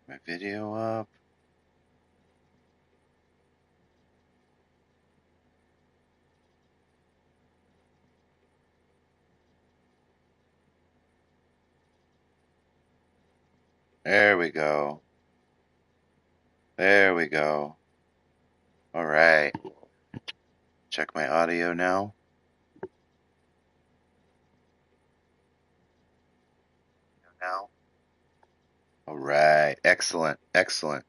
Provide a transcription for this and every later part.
My video up. There we go. There we go. All right. Check my audio now. Now. All right. Excellent. Excellent.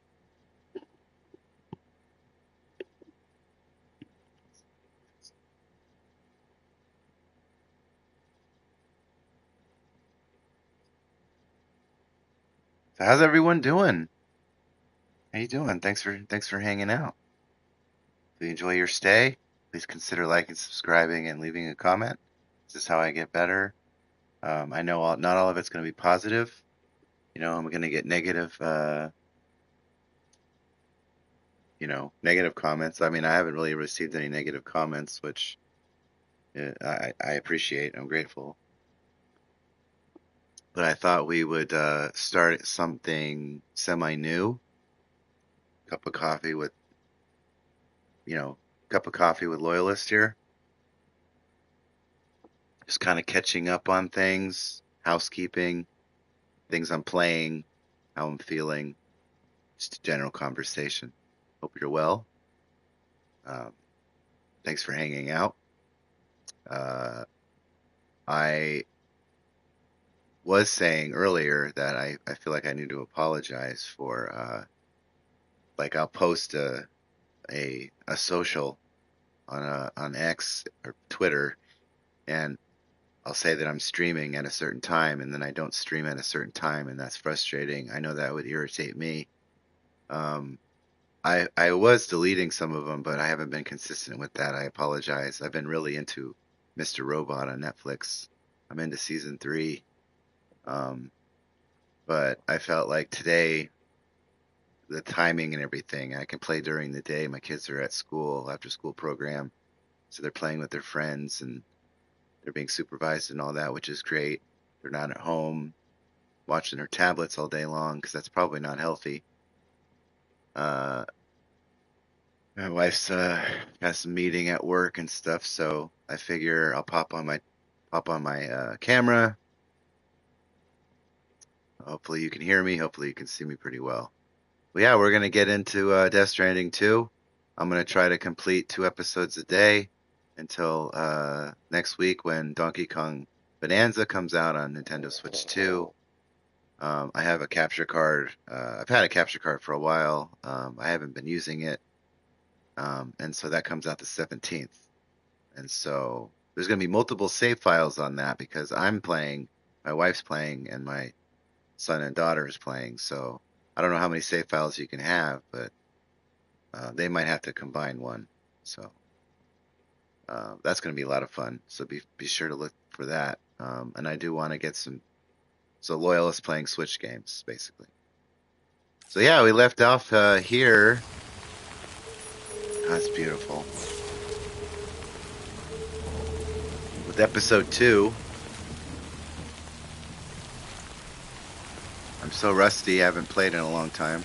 So how's everyone doing? How you doing? Thanks for hanging out. If you enjoy your stay, please consider liking, subscribing, and leaving a comment. This is how I get better. I know not all of it's going to be positive. You know, I'm going to get negative, negative comments. I mean, I haven't really received any negative comments, which I appreciate. I'm grateful. But I thought we would start something semi-new. Cup of coffee with, cup of coffee with Loyalist here. Just kind of catching up on things, housekeeping, things I'm playing, how I'm feeling, just a general conversation. Hope you're well. Thanks for hanging out. I was saying earlier that I feel like I need to apologize for like I'll post a social on X or Twitter, and I'll say that I'm streaming at a certain time, and then I don't stream at a certain time, and that's frustrating. I know that would irritate me. I was deleting some of them, but I haven't been consistent with that. I apologize. I've been really into Mr. Robot on Netflix. I'm into season 3. But I felt like today, the timing and everything, I can play during the day. My kids are at school, after school program, so they're playing with their friends and they're being supervised and all that, which is great. They're not at home watching their tablets all day long because that's probably not healthy. My wife's got some meeting at work and stuff, so I figure I'll pop on my camera. Hopefully you can hear me. Hopefully you can see me pretty well. Well, yeah, we're gonna get into Death Stranding 2. I'm gonna try to complete 2 episodes a day until next week when Donkey Kong Bonanza comes out on Nintendo Switch 2. I have a capture card. I've had a capture card for a while. I haven't been using it. And so that comes out the 17th. And so there's going to be multiple save files on that because I'm playing, my wife's playing, and my son and daughter is playing. So I don't know how many save files you can have, but they might have to combine one. So that's going to be a lot of fun. So be sure to look for that. And I do want to get some Loyalists playing Switch games, basically. So yeah, we left off here. That's beautiful. With episode 2. I'm so rusty, I haven't played in a long time.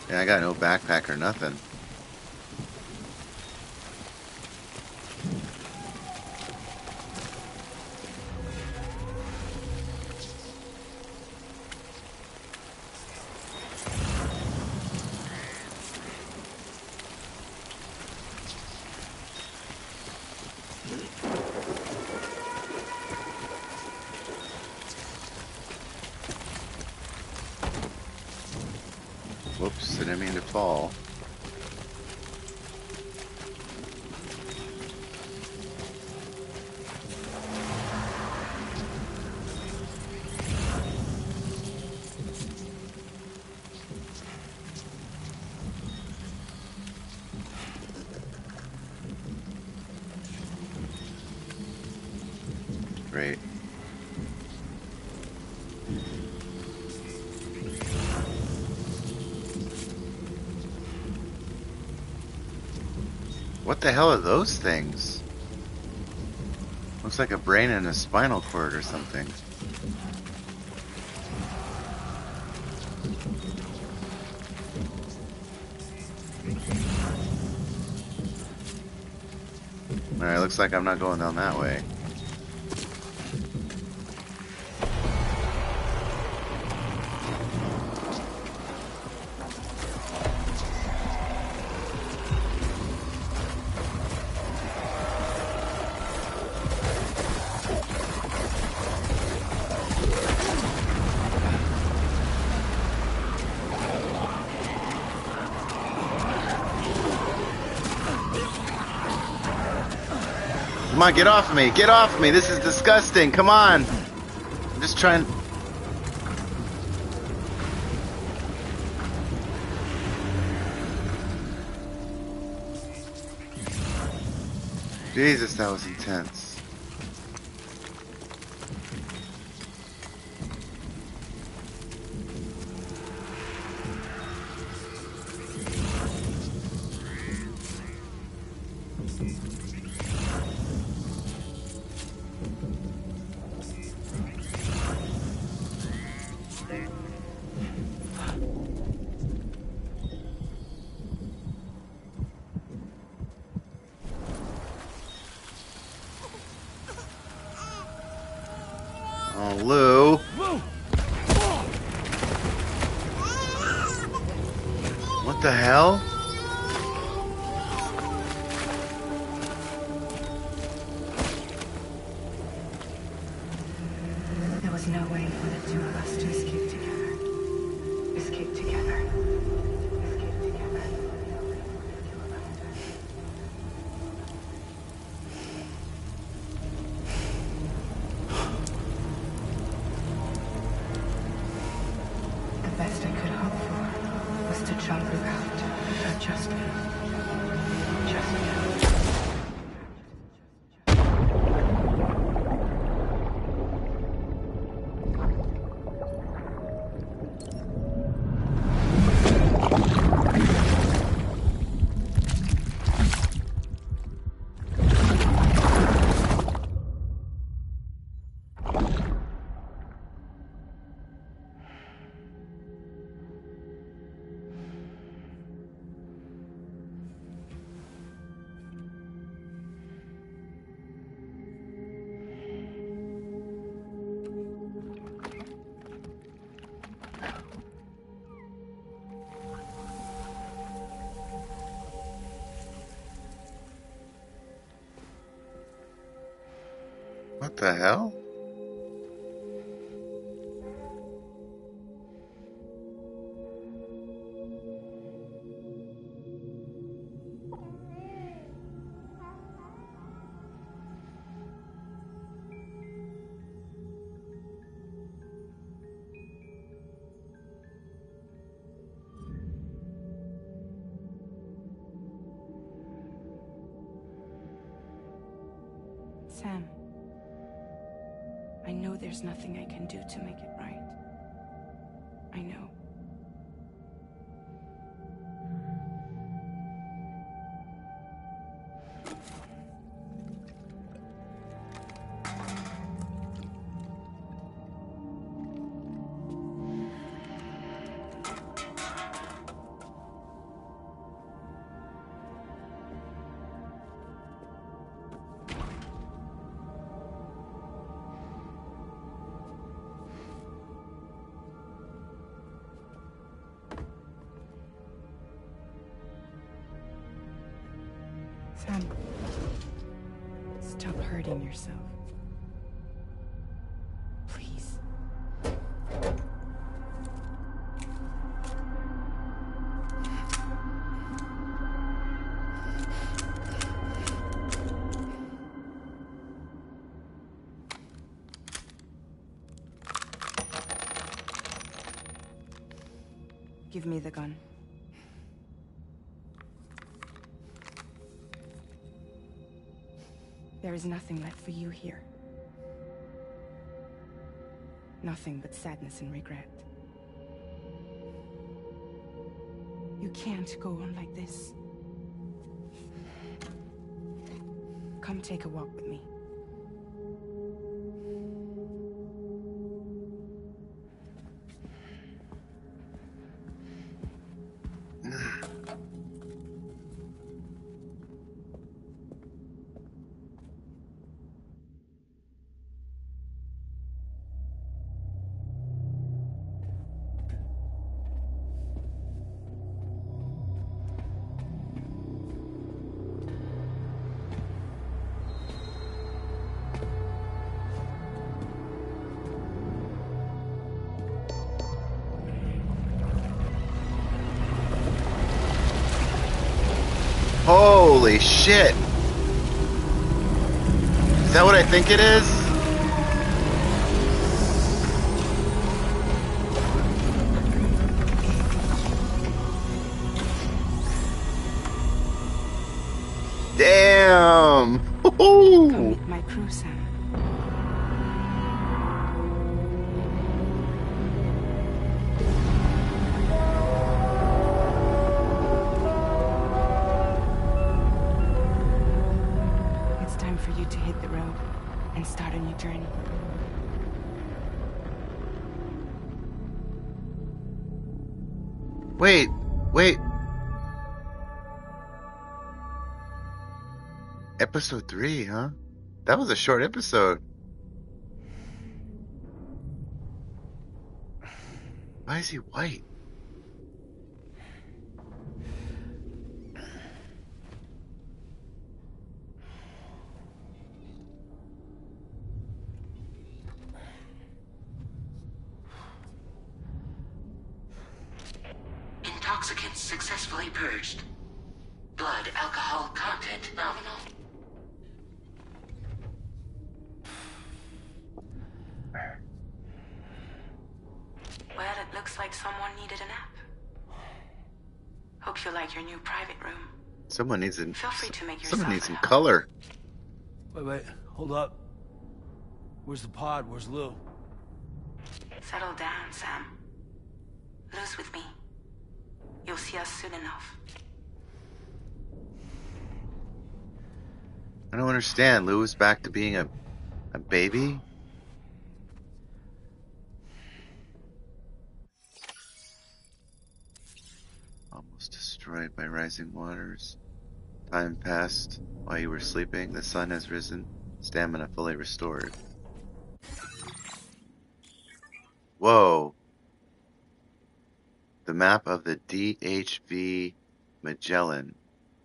And I got no backpack or nothing. Whoops, I didn't mean to fall. Great. What the hell are those things? Looks like a brain and a spinal cord or something. Alright, looks like I'm not going down that way. Come on, get off of me! Get off of me! This is disgusting! Come on! I'm just trying... Jesus, that was intense. Oh, Lou. What the hell? There was no way for the two of us to escape together. Escape together. Escape together. The best I could hope for was to jump you out. Just me. Just me. What the hell? Sam, I know there's nothing I can do to make it right. I know. Sam, stop hurting yourself. Please. Give me the gun. There is nothing left for you here. Nothing but sadness and regret. You can't go on like this. Come take a walk with me. Holy shit! Is that what I think it is? Damn! Come Woohoo! meet my crew, Sam. It's time for you to hit the road and start a new journey. Wait, wait. Episode 3, huh? That was a short episode. Why is he white? Intoxicants successfully purged. Blood alcohol content nominal. Well, it looks like someone needed a nap. Hope you like your new private room. Someone needs Feel free to make someone yourself needs at some home. color. Wait, hold up. Where's the pod? Where's Lou? Settle down, Sam. Lou's with me. You'll see us soon enough. I don't understand. Lou is back to being a baby? Almost destroyed by rising waters. Time passed while you were sleeping. The sun has risen. Stamina fully restored. Whoa. The map of the DHV Magellan.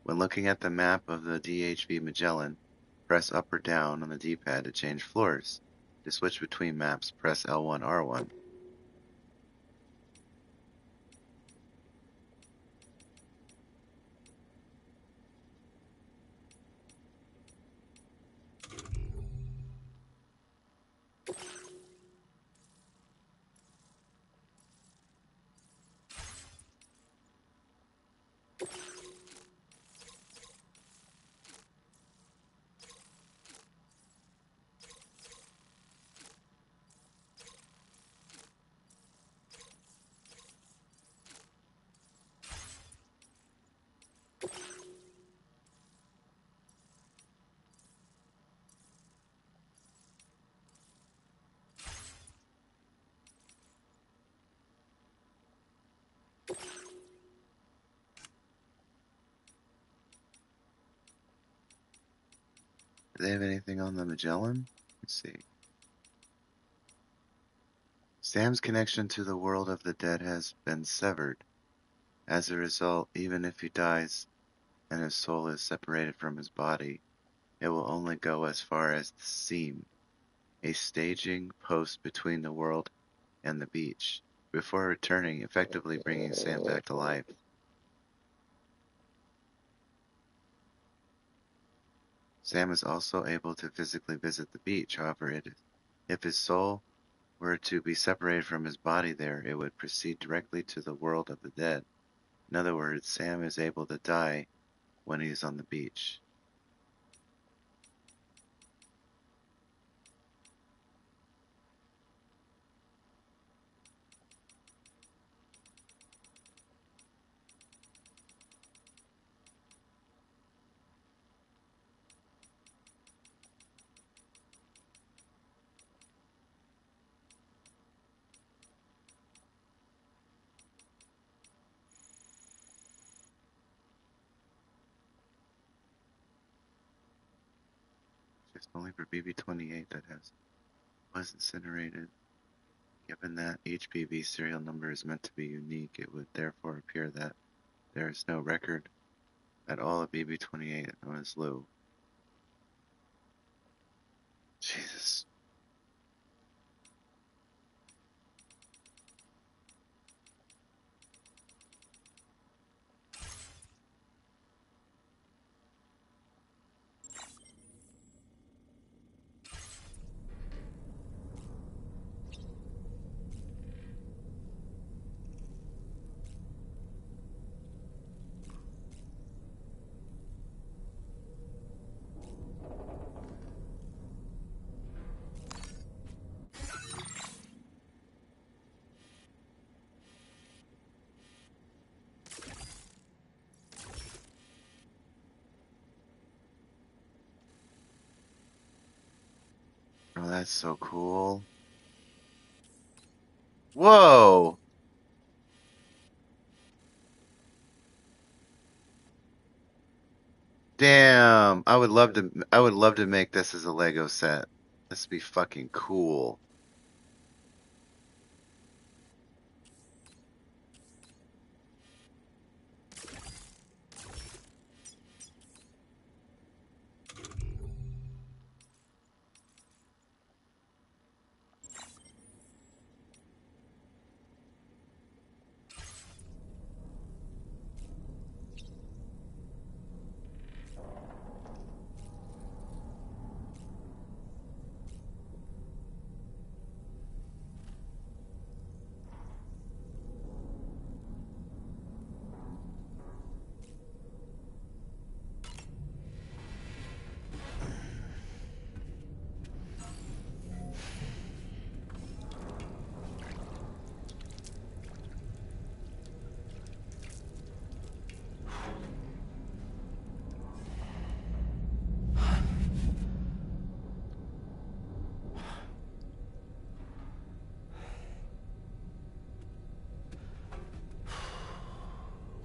When looking at the map of the DHV Magellan, press up or down on the D-pad to change floors. To switch between maps, press L1, R1. Do they have anything on the Magellan? Let's see. Sam's connection to the world of the dead has been severed. As a result, even if he dies and his soul is separated from his body, it will only go as far as the seam, a staging post between the world and the beach, before returning, effectively bringing Sam back to life. Sam is also able to physically visit the beach. However, if his soul were to be separated from his body there, it would proceed directly to the world of the dead. In other words, Sam is able to die when he's on the beach. Just only for BB-28 that was incinerated. Given that each BB serial number is meant to be unique, it would therefore appear that there is no record at all of BB-28 known as Lou. Jesus. Oh, that's so cool. Whoa! Damn, I would love to make this as a Lego set. This would be fucking cool.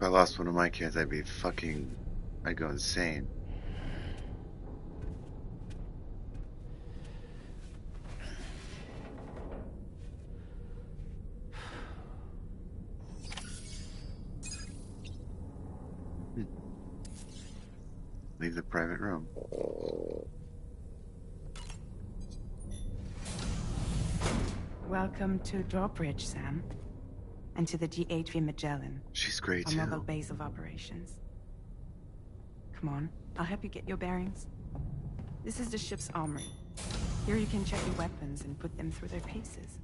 If I lost one of my kids, I'd go insane. Hmm. Leave the private room. Welcome to Drawbridge, Sam. And to the DHV Magellan, She's great our mobile too. base of operations. Come on, I'll help you get your bearings. This is the ship's armory. Here you can check your weapons and put them through their paces.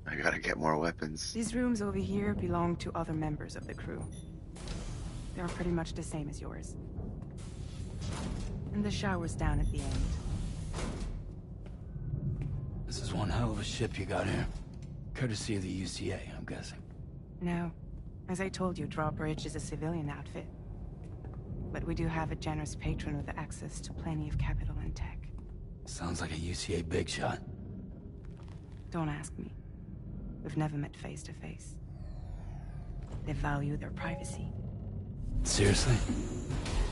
I gotta get more weapons. These rooms over here belong to other members of the crew. They're pretty much the same as yours. And the shower's down at the end. This is one hell of a ship you got here. Courtesy of the UCA, I'm guessing. No. As I told you, Drawbridge is a civilian outfit. But we do have a generous patron with access to plenty of capital and tech. Sounds like a UCA big shot. Don't ask me. We've never met face to face. They value their privacy. Seriously?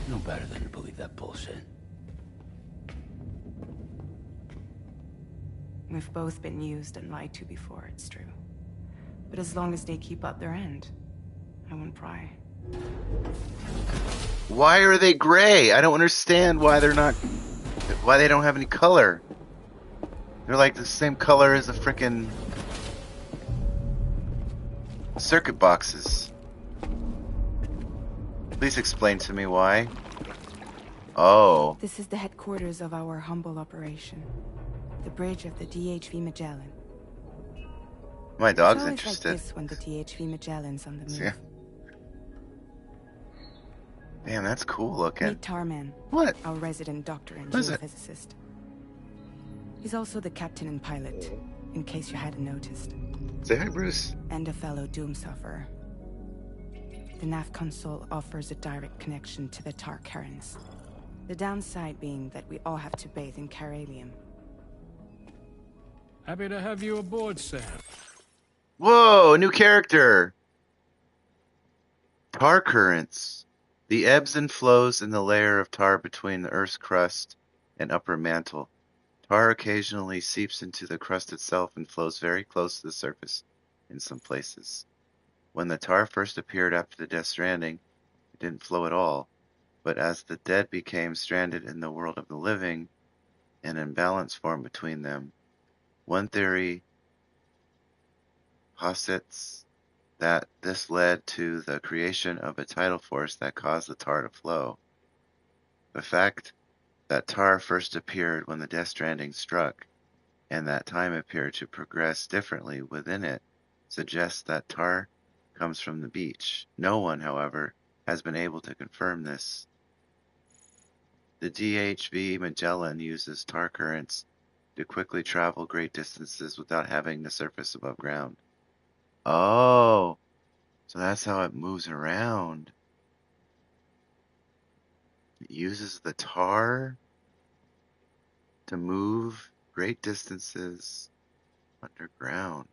No better than to believe that bullshit. We've both been used and lied to before, it's true. But as long as they keep up their end, I won't pry. Why are they gray? I don't understand why why they don't have any color. They're like the same color as the frickin' circuit boxes. Please explain to me why. Oh. This is the headquarters of our humble operation. The bridge of the DHV Magellan. My dog's It's always interested. like this when the DHV Magellan's on the move. Yeah. Damn, that's cool looking. Meet Tarman, What? our resident doctor and What is it? geophysicist. He's also the captain and pilot, in case you hadn't noticed. Say hi, Bruce. And a fellow doom sufferer. The nav console offers a direct connection to the tar currents. The downside being that we all have to bathe in caralium. Happy to have you aboard, Sam. Whoa, new character. Tar currents. The ebbs and flows in the layer of tar between the Earth's crust and upper mantle. Tar occasionally seeps into the crust itself and flows very close to the surface in some places. When the tar first appeared after the Death Stranding, it didn't flow at all. But as the dead became stranded in the world of the living, an imbalance formed between them. One theory posits that this led to the creation of a tidal force that caused the tar to flow. The fact that tar first appeared when the Death Stranding struck, and that time appeared to progress differently within it, suggests that tar comes from the beach. No one, however, has been able to confirm this. The DHV Magellan uses tar currents to quickly travel great distances without having to surface above ground. Oh, so that's how it moves around. It uses the tar? to move great distances underground.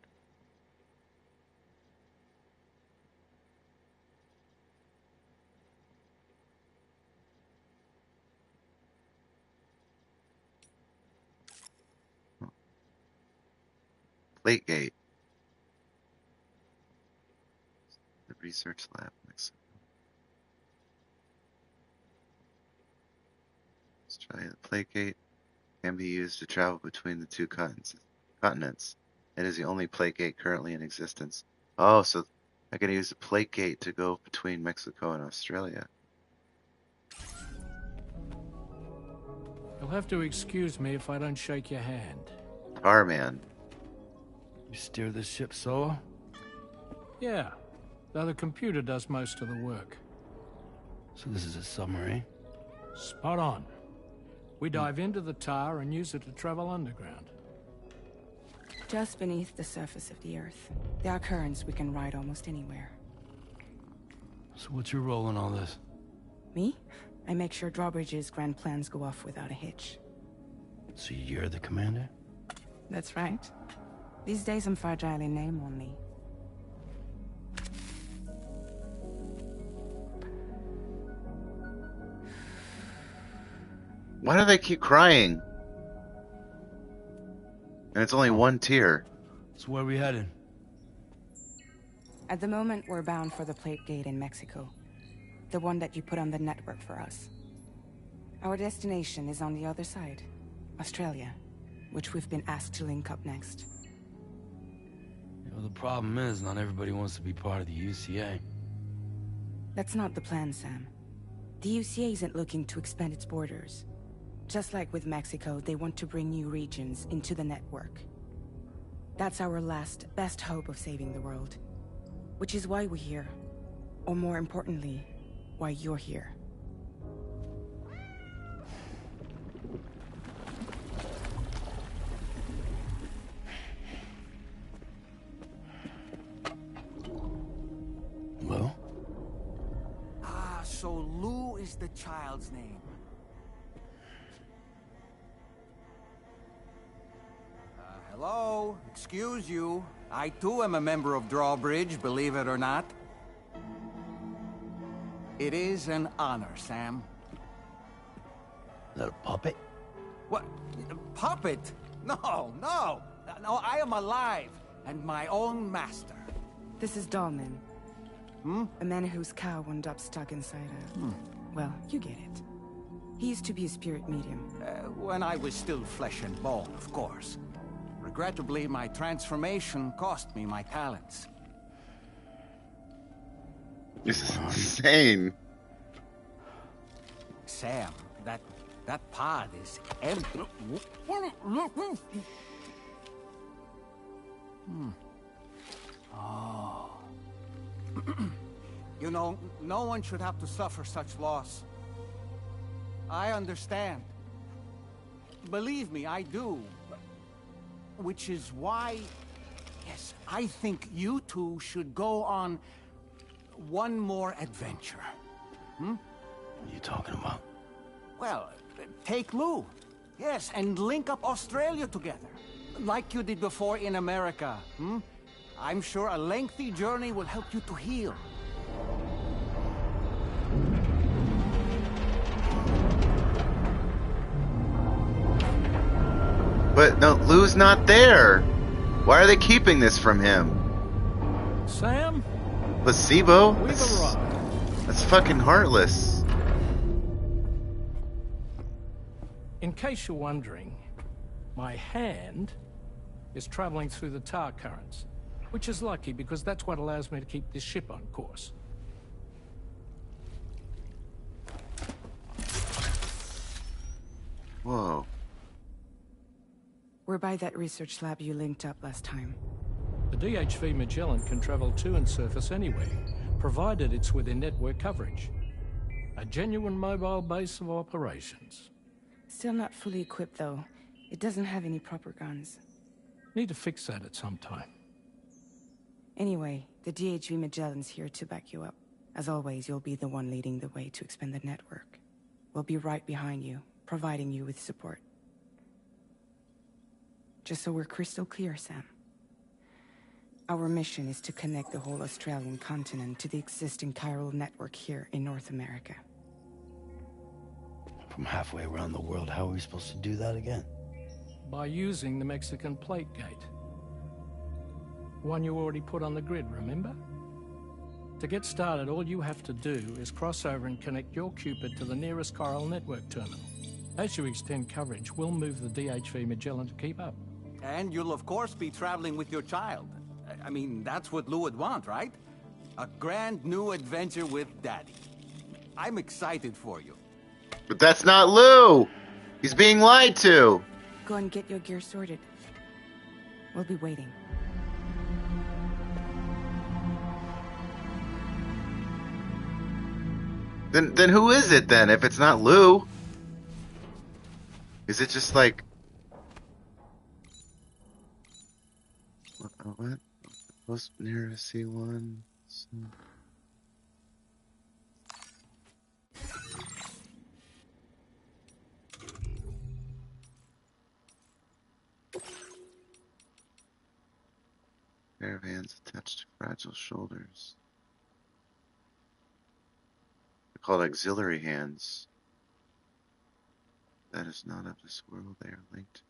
Plate gate. The research lab. Australia. The plate gate can be used to travel between the two continents. It is the only plate gate currently in existence. Oh, so I can use the plate gate to go between Mexico and Australia. You'll have to excuse me if I don't shake your hand. Tarman. You steer this ship solo? Yeah, though the computer does most of the work. So this is a submarine? Spot on. We dive into the tar and use it to travel underground. Just beneath the surface of the Earth, there are currents we can ride almost anywhere. So what's your role in all this? Me? I make sure Drawbridge's grand plans go off without a hitch. So you're the commander? That's right. These days I'm fragile in name only. Why do they keep crying? And it's only one tier. So where are we headed? At the moment, we're bound for the plate gate in Mexico. The one that you put on the network for us. Our destination is on the other side, Australia, which we've been asked to link up next. The problem is, not everybody wants to be part of the UCA. That's not the plan, Sam. The UCA isn't looking to expand its borders. Just like with Mexico, they want to bring new regions into the network. That's our last, best hope of saving the world. Which is why we're here. Or more importantly, why you're here. Well? So Lou is the child's name. Hello? Excuse you. I too am a member of Drawbridge, believe it or not. It is an honor, Sam. Is that a puppet? What? A puppet? No, no! No, I am alive, and my own master. This is Dahlman. A man whose cow wound up stuck inside a... Well, you get it. He used to be a spirit medium. When I was still flesh and bone, of course. Regrettably, my transformation cost me my talents. This is insane. Sam, that pod is empty. Oh. You know, no one should have to suffer such loss. I understand. Believe me, I do. Which is why, yes, I think you two should go on one more adventure. What are you talking about? Well, take Lou. Yes, and link up Australia together. Like you did before in America. I'm sure a lengthy journey will help you to heal. But no, Lou's not there. Why are they keeping this from him? Sam? Placebo? We've arrived. That's fucking heartless. In case you're wondering, my hand is traveling through the tar currents, which is lucky because that's what allows me to keep this ship on course. Whoa. We're by that research lab you linked up last time. The DHV Magellan can travel to and surface anywhere, provided it's within network coverage. A genuine mobile base of operations. Still not fully equipped, though. It doesn't have any proper guns. Need to fix that at some time. Anyway, the DHV Magellan's here to back you up. As always, you'll be the one leading the way to expand the network. We'll be right behind you, providing you with support. Just so we're crystal clear, Sam. Our mission is to connect the whole Australian continent to the existing chiral network here in North America. From halfway around the world, how are we supposed to do that again? By using the Mexican plate gate. One you already put on the grid, remember? To get started, all you have to do is cross over and connect your Cupid to the nearest chiral network terminal. As you extend coverage, we'll move the DHV Magellan to keep up. And you'll of course be traveling with your child. I mean, that's what Lou would want, right? A grand new adventure with Daddy. I'm excited for you. But that's not Lou! He's being lied to! Go and get your gear sorted. We'll be waiting. Then who is it then, if it's not Lou? Is it just like... What? Close near a C1? Pair of hands attached to fragile shoulders. They're called auxiliary hands. That is not of this world. They are linked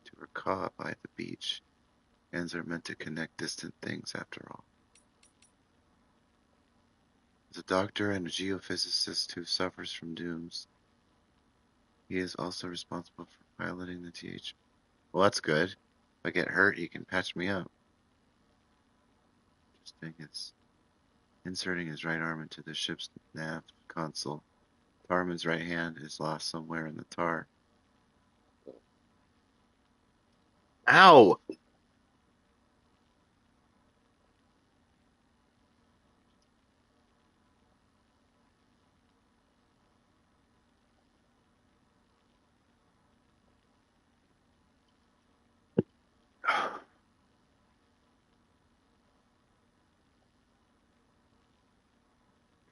to her car by the beach. Hands are meant to connect distant things, after all. As a doctor and a geophysicist who suffers from dooms, he is also responsible for piloting the TH. Well, that's good. If I get hurt, he can patch me up. Interesting is inserting his right arm into the ship's nav console. Tarman's right hand is lost somewhere in the tar. Ow!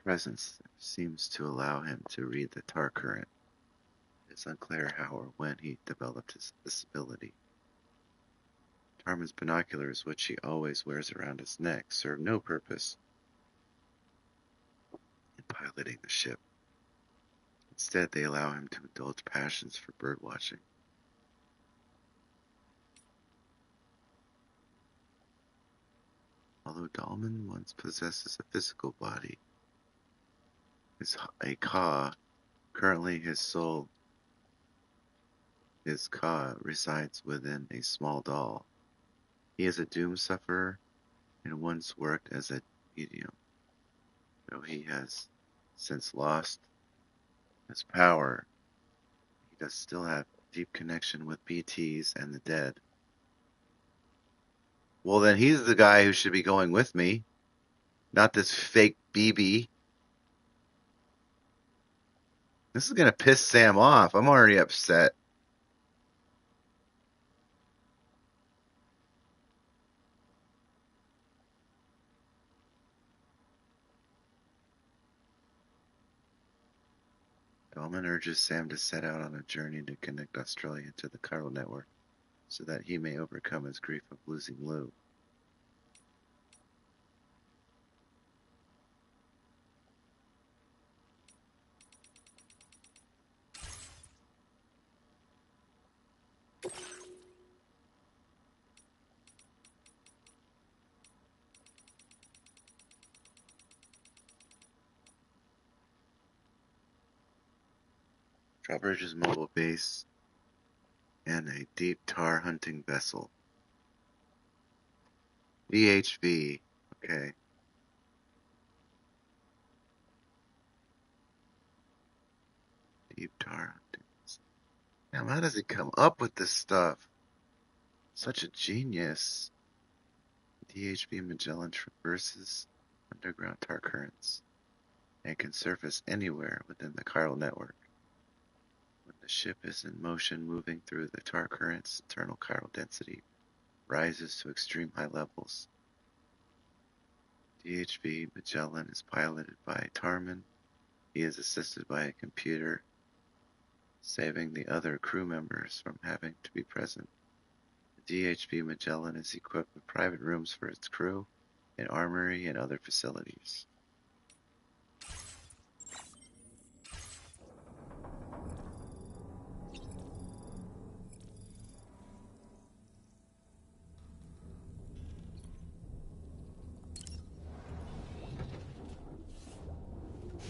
Presence seems to allow him to read the tar current. It's unclear how or when he developed this ability. Tarman's binoculars, which he always wears around his neck, serve no purpose in piloting the ship. Instead, they allow him to indulge passions for birdwatching. Although Dahlman once possesses a physical body, a Ka, currently his Ka resides within a small doll. He is a doom sufferer and once worked as a medium, though he has since lost his power. He does still have deep connection with BTs and the dead. Well, then he's the guy who should be going with me, not this fake BB. This is going to piss Sam off. I'm already upset. Dolman urges Sam to set out on a journey to connect Australia to the chiral network so that he may overcome his grief of losing Lou. Drawbridge's mobile base and a deep tar hunting vessel. DHV. Okay. Deep tar hunting vessel. Now, how does he come up with this stuff? Such a genius. DHV Magellan traverses underground tar currents and can surface anywhere within the chiral network. When the ship is in motion moving through the tar currents, internal chiral density rises to extreme high levels. DHV Magellan is piloted by Tarman. He is assisted by a computer, saving the other crew members from having to be present. The DHB Magellan is equipped with private rooms for its crew, an armory, and other facilities.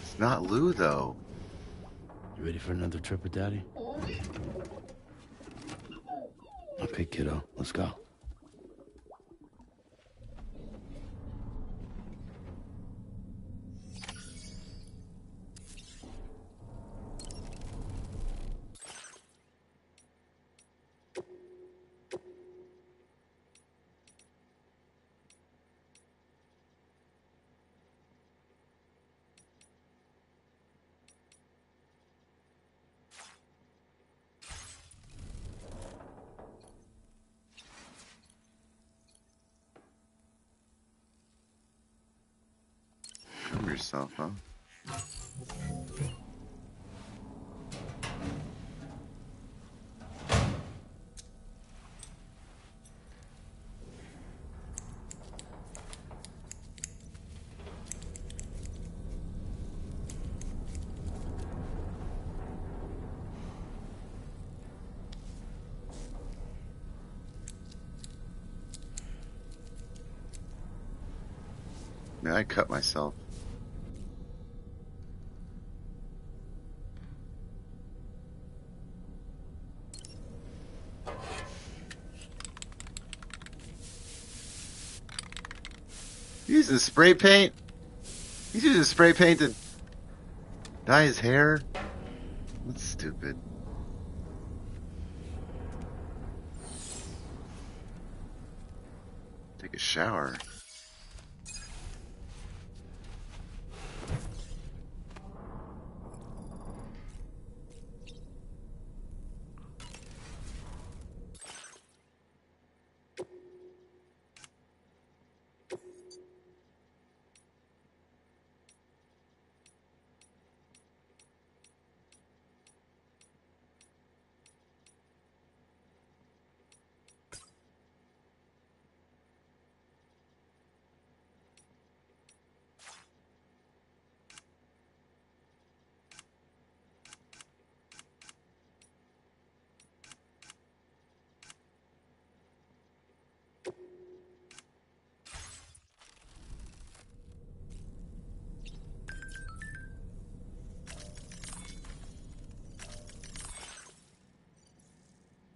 It's not Lou, though. You ready for another trip with Daddy? Okay, kiddo, let's go. Calm yourself, huh? Man, I cut myself. Using spray paint? He's using spray paint to dye his hair? That's stupid. Take a shower.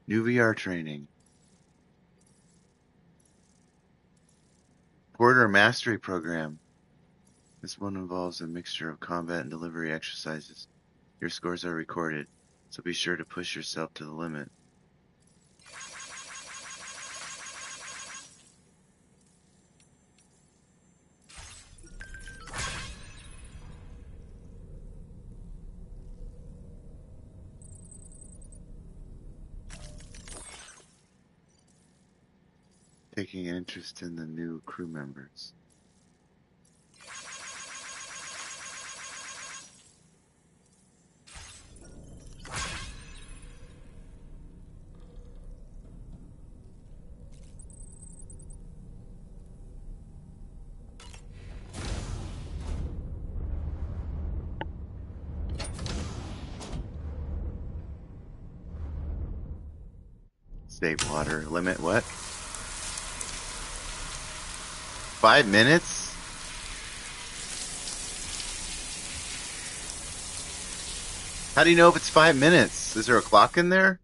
New VR training. Porter Mastery Program. This one involves a mixture of combat and delivery exercises. Your scores are recorded, so be sure to push yourself to the limit. Taking an interest in the new crew members. Save water. Limit what? 5 minutes? How do you know if it's 5 minutes? Is there a clock in there?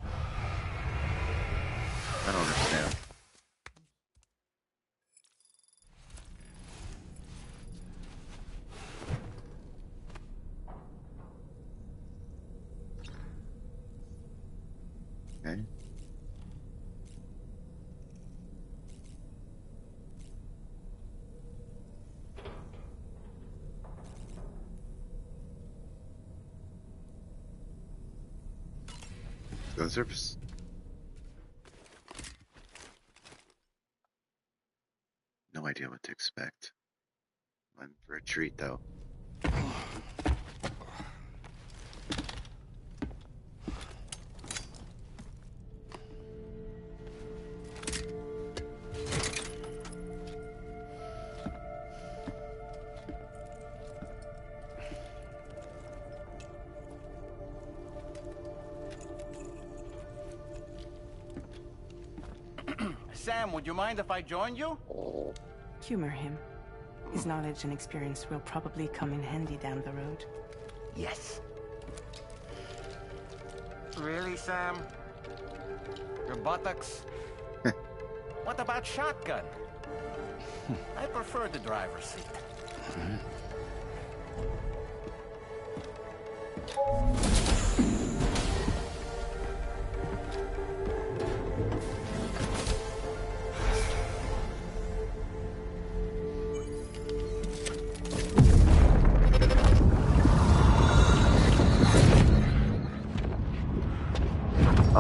I don't understand. Okay. Those are no idea what to expect. I'm in for a treat, though. Sam, would you mind if I joined you? Humor him. His knowledge and experience will probably come in handy down the road. Yes. Really, Sam? Your buttocks? What about shotgun? I prefer the driver's seat.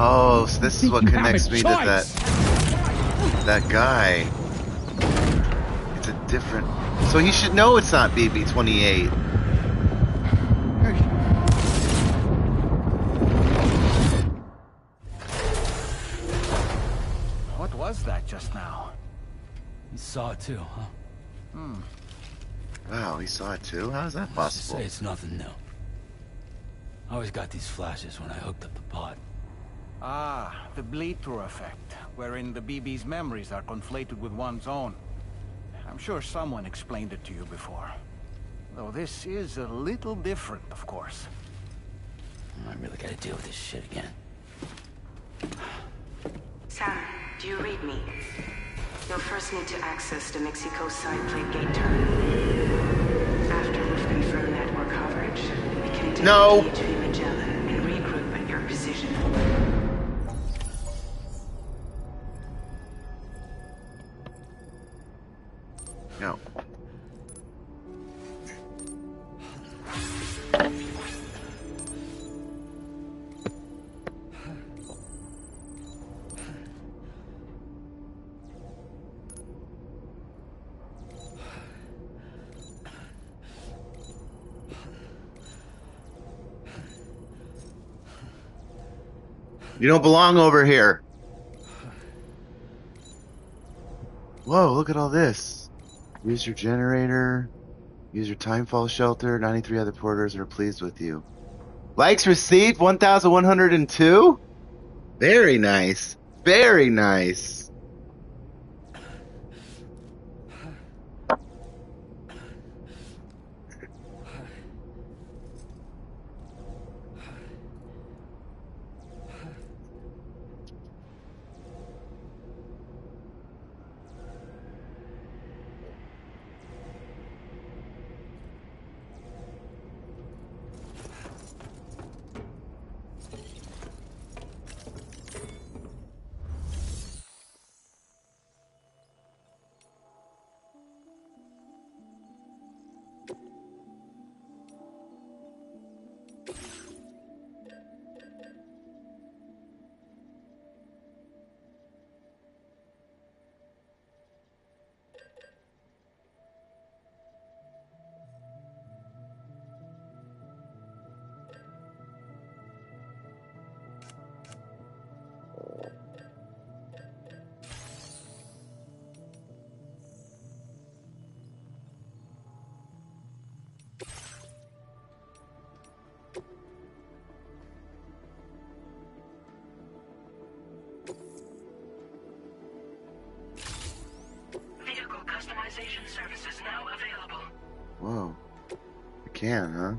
Oh, so this is what connects me to that guy. It's a different. So he should know it's not BB-28. What was that just now? You saw it too, huh? Wow, he saw it too? How is that possible? Say it's nothing new. I always got these flashes when I hooked up the pod. Ah, the bleed-through effect, wherein the BB's memories are conflated with one's own. I'm sure someone explained it to you before. Though this is a little different, of course. I really gotta deal with this shit again. Sam, do you read me? You'll first need to access the Mexico side plate gate terminal. After we've confirmed network coverage, we can take you to Magellan and regroup at your position. No. You don't belong over here. Whoa, look at all this. Use your generator. Use your timefall shelter. 93 other porters are pleased with you. Likes received 1,102? Very nice. Very nice. Customization services now available. Whoa. You can, huh?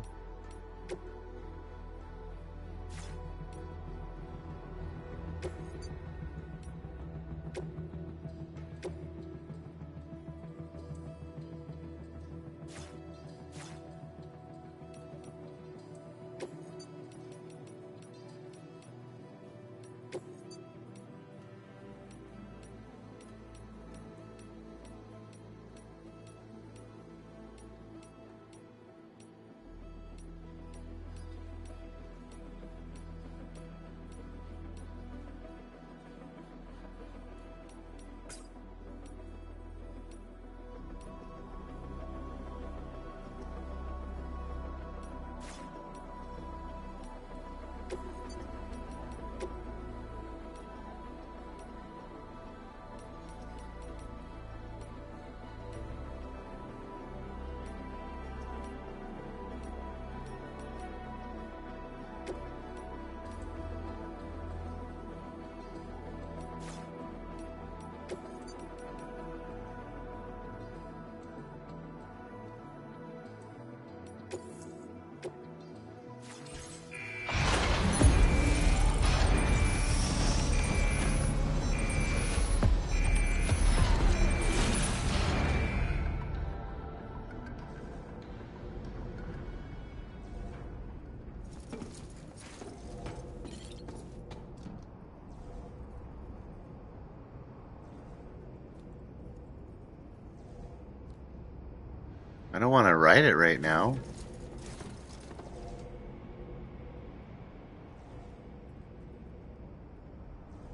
I don't want to write it right now.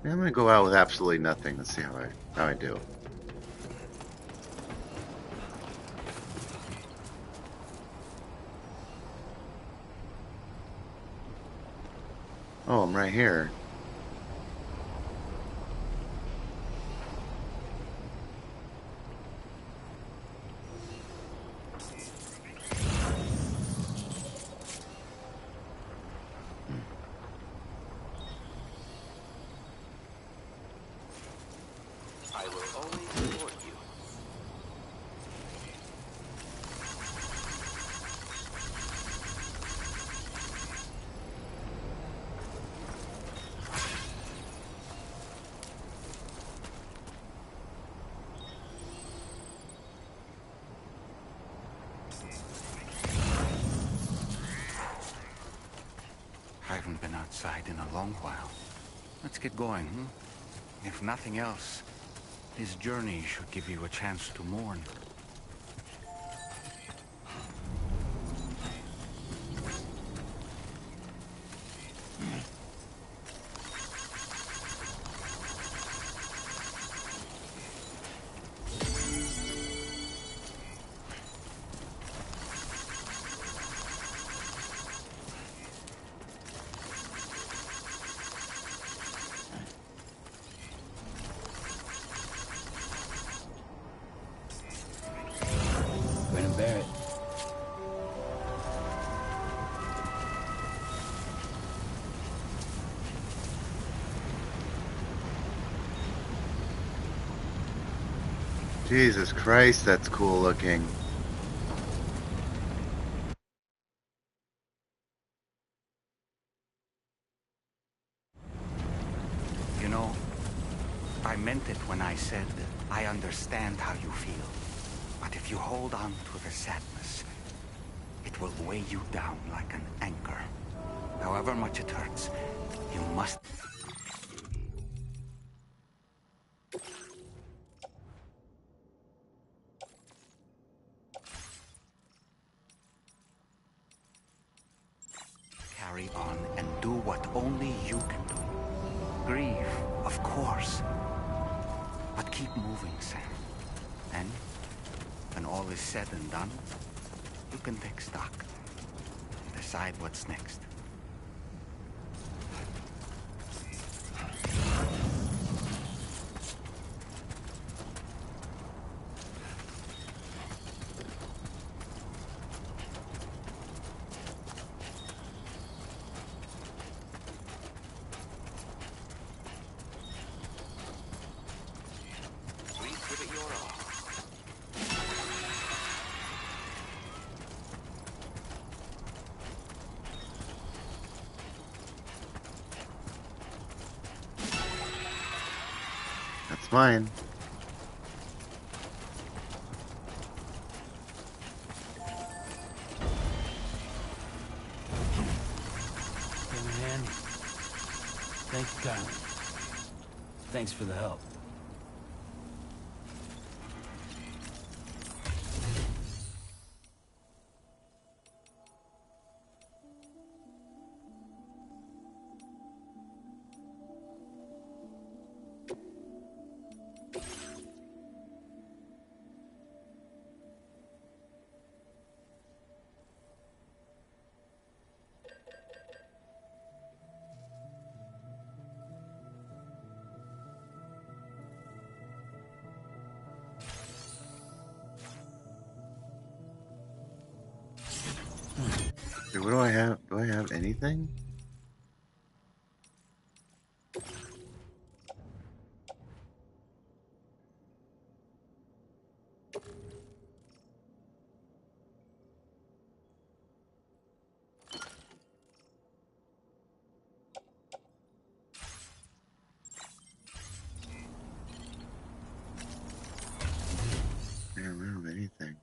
Yeah, I'm gonna go out with absolutely nothing. Let's see how I do. Oh, I'm right here. I will always support you. I haven't been outside in a long while. Let's get going, If nothing else, this journey should give you a chance to mourn. Jesus Christ, that's cool looking. You know, I meant it when I said I understand how you feel. But if you hold on to the sadness, it will weigh you down like an anchor. However much it hurts, you must... carry on and do what only you can do. Grieve, of course. But keep moving, Sam. And when all is said and done, you can take stock. Decide what's next. Please give it your all. That's mine. Hey, man. Thank you kindly. Thanks for the help. Dude, what do I have? Do I have anything? I don't have anything.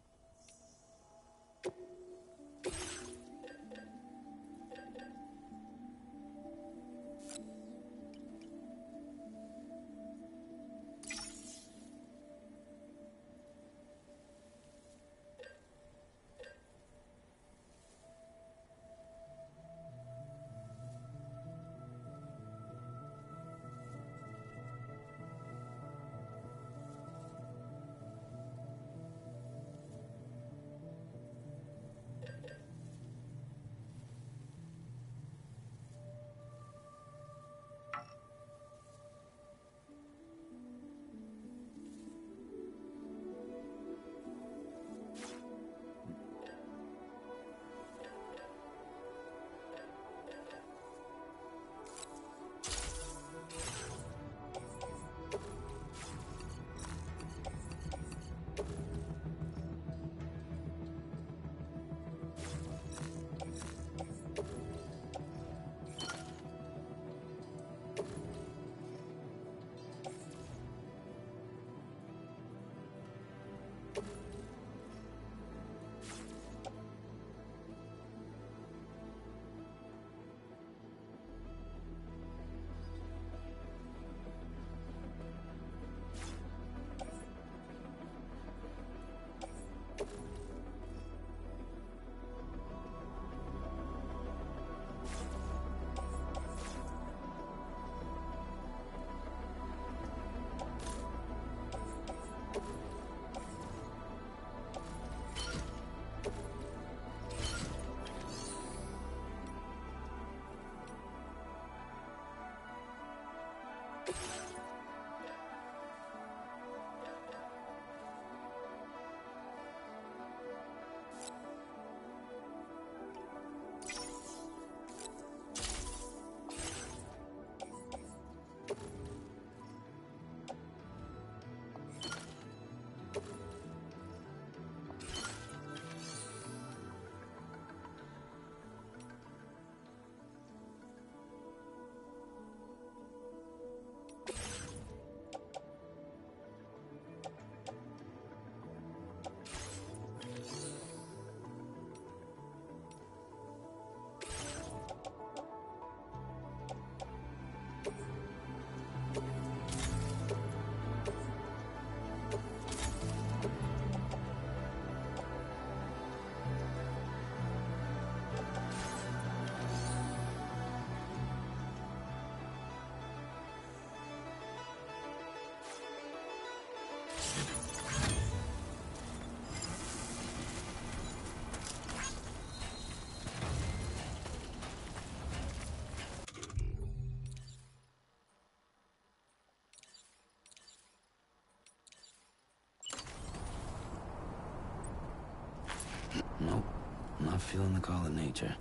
I'm feeling the call of nature.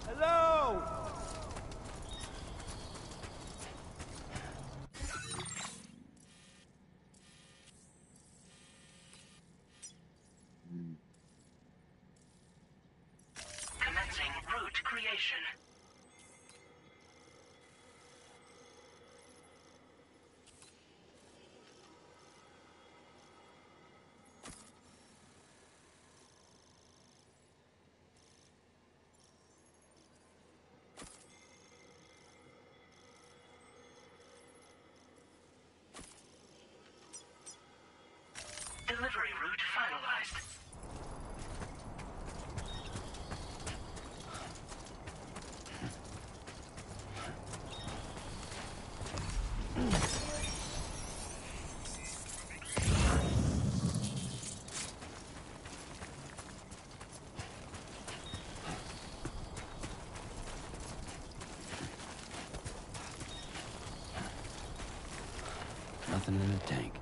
Hello! Commencing route creation. Delivery route finalized. Nothing in the tank.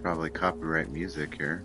Probably copyright music here.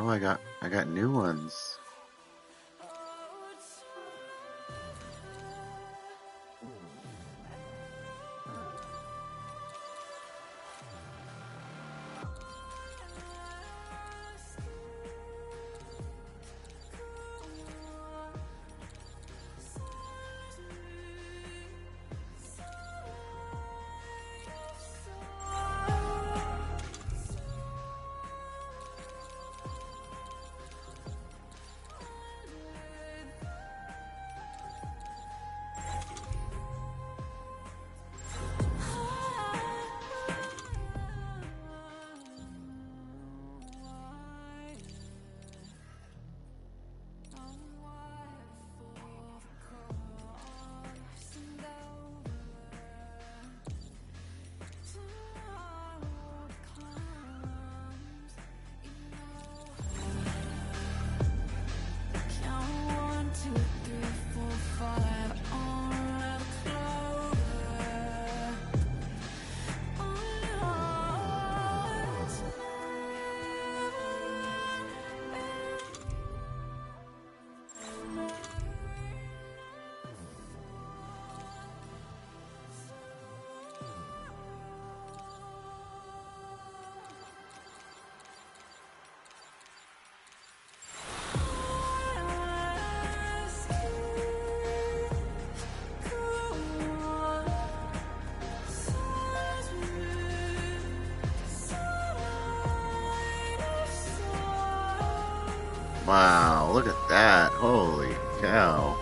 Oh, I got new ones. Wow, look at that. Holy cow.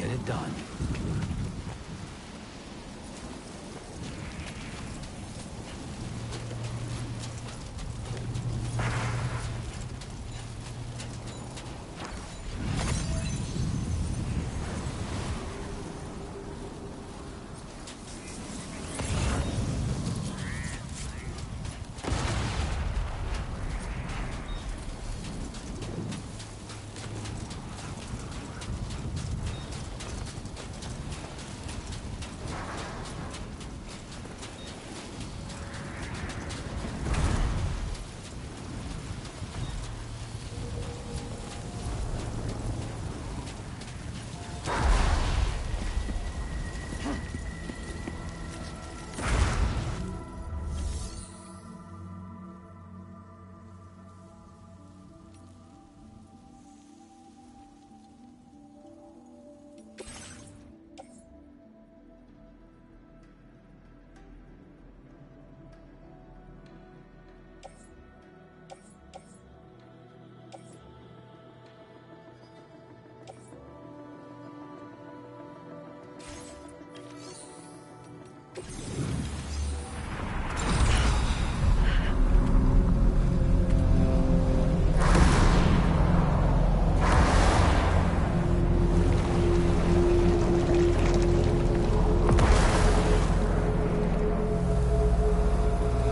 Get it done.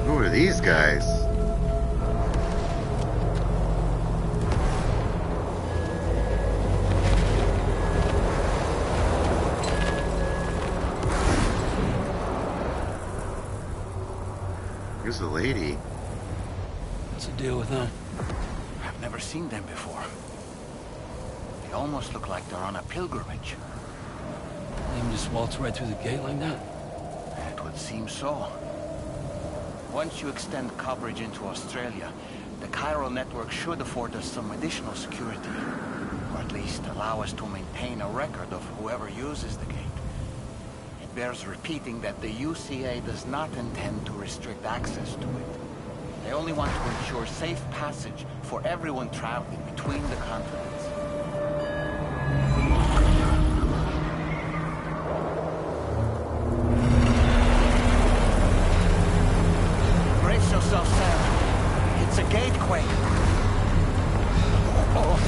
Who are these guys? Here's the lady. What's the deal with them? I've never seen them before. They almost look like they're on a pilgrimage. They can just waltz right through the gate like that? It would seem so. Once you extend coverage into Australia, the chiral network should afford us some additional security. Or at least allow us to maintain a record of whoever uses the gate. It bears repeating that the UCA does not intend to restrict access to it. They only want to ensure safe passage for everyone traveling between the continents. Brace yourself, Sam. It's a gatequake. Oh,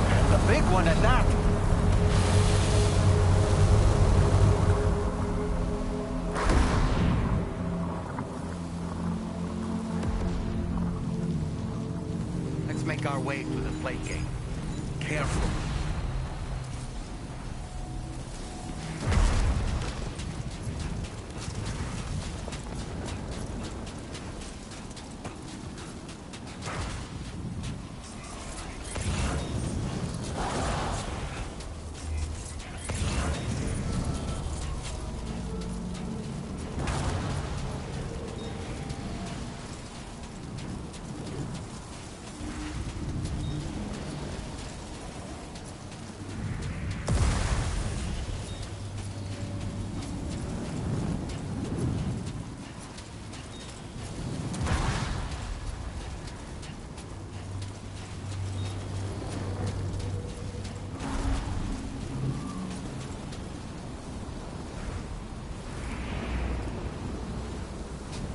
and a big one at that. Let's make our way through the plate gate. Careful.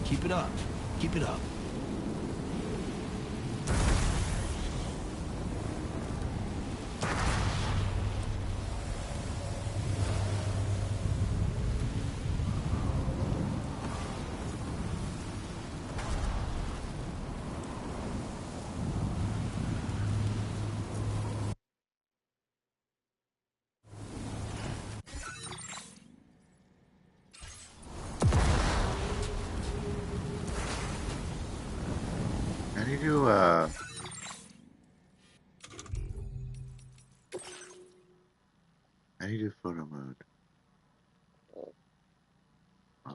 Keep it up. Keep it up. How do you do, how do you do photo mode? Oh.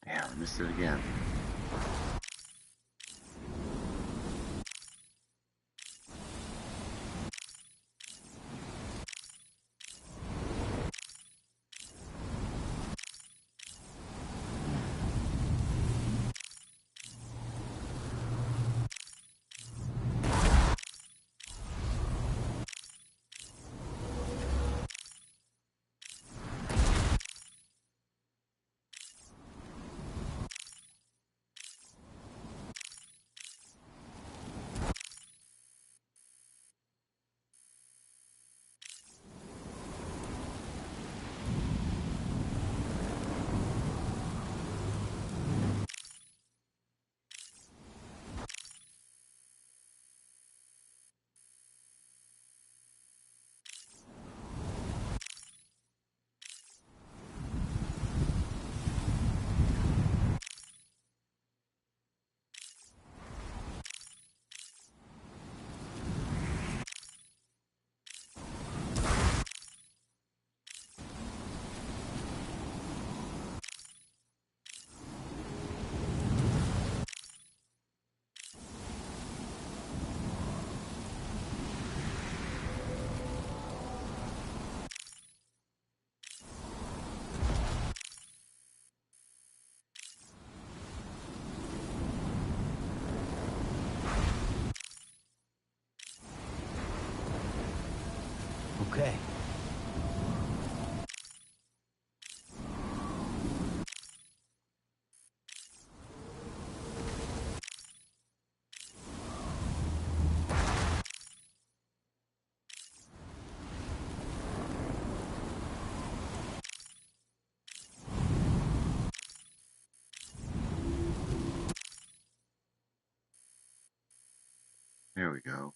Damn, I missed it again. Okay. There we go.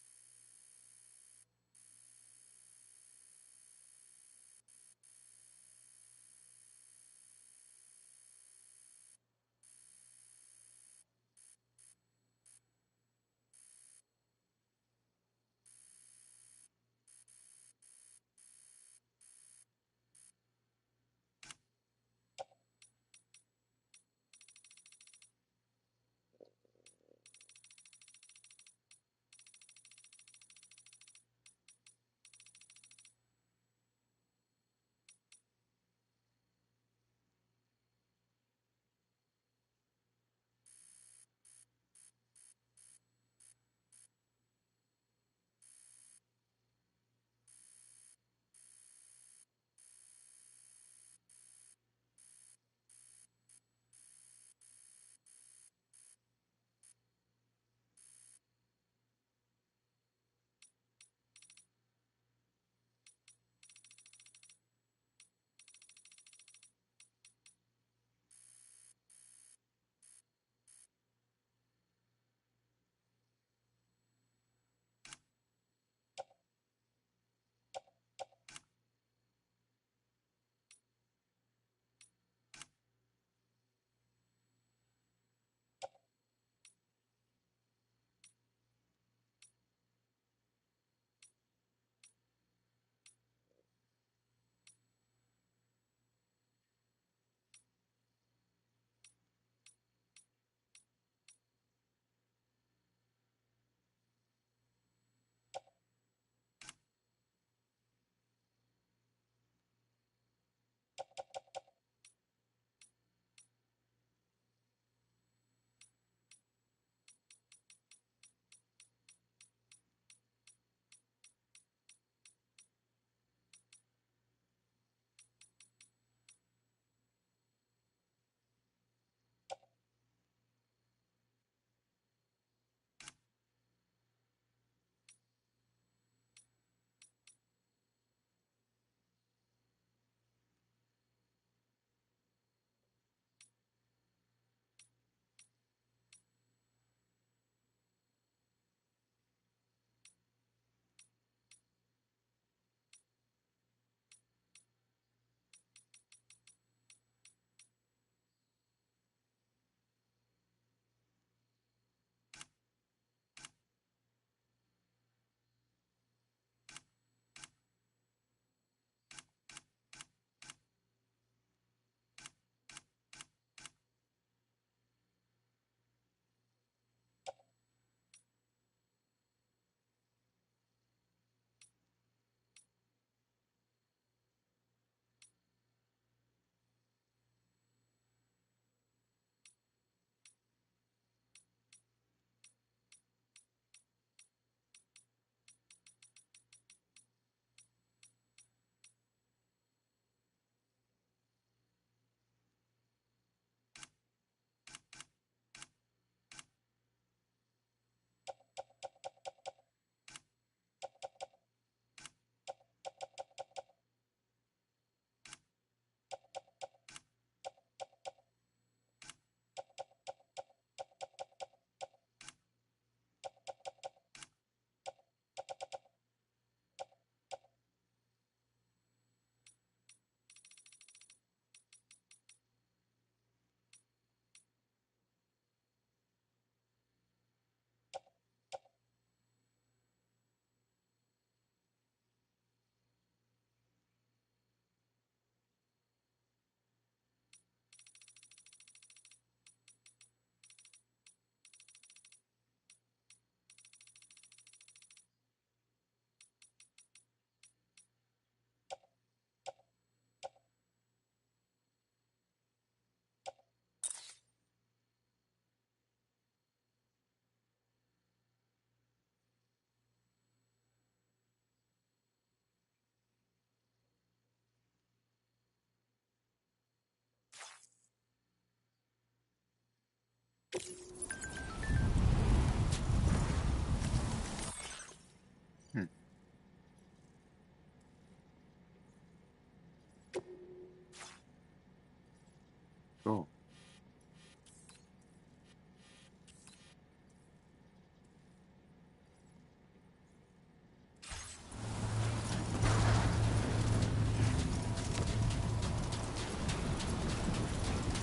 Cool.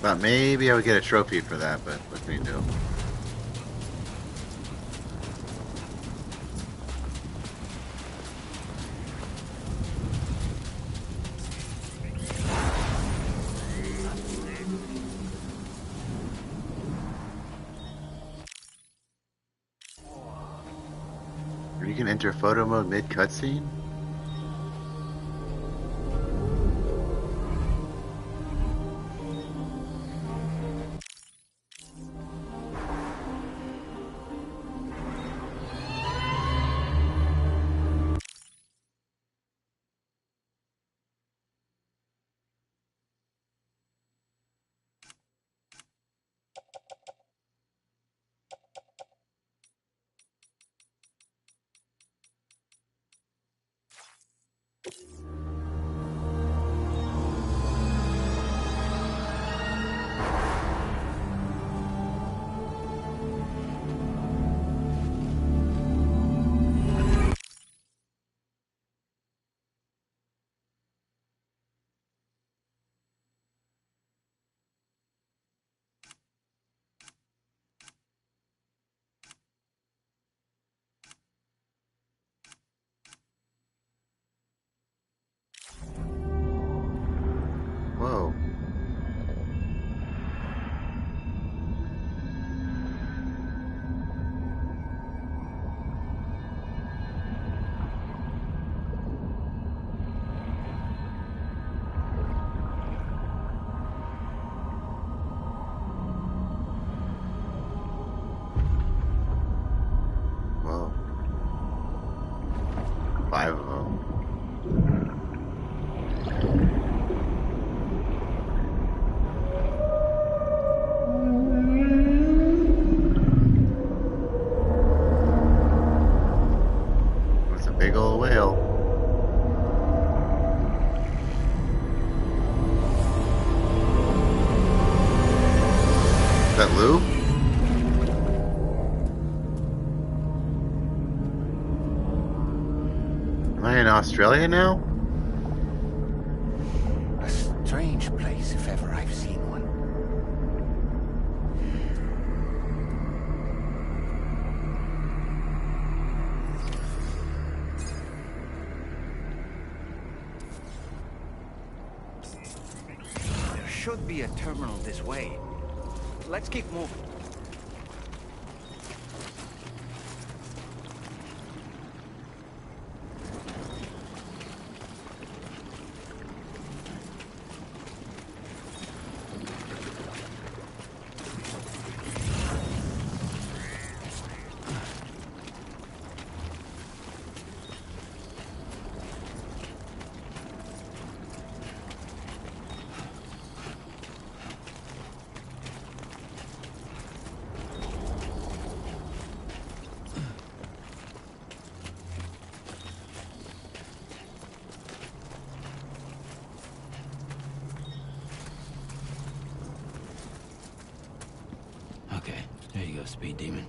Thought maybe I would get a trophy for that, but what can you do? You can enter photo mode mid cutscene? Whoa. Whoa. 5 of them. It's a big old whale. Is that Lou? Am I in Australia now? A strange place, if ever I've seen one. There should be a terminal this way. Let's keep moving. Okay, there you go, Speed Demon.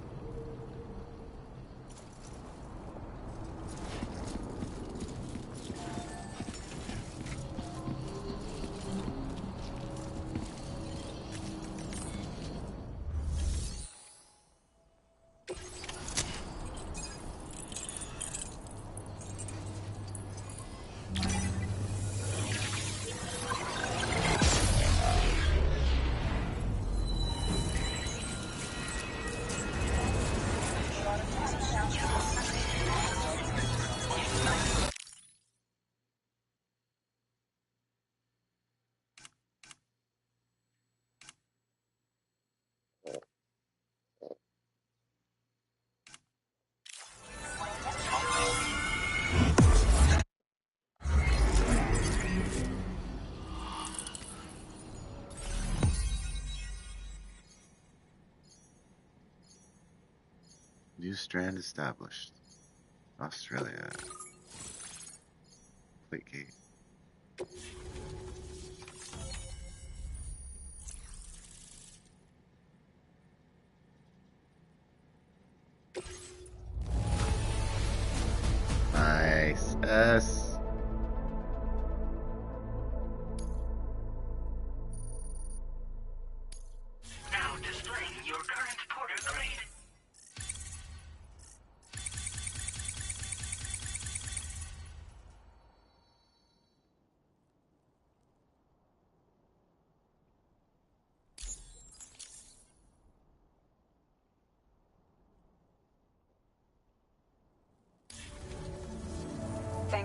New strand established. Australia. Plate gate.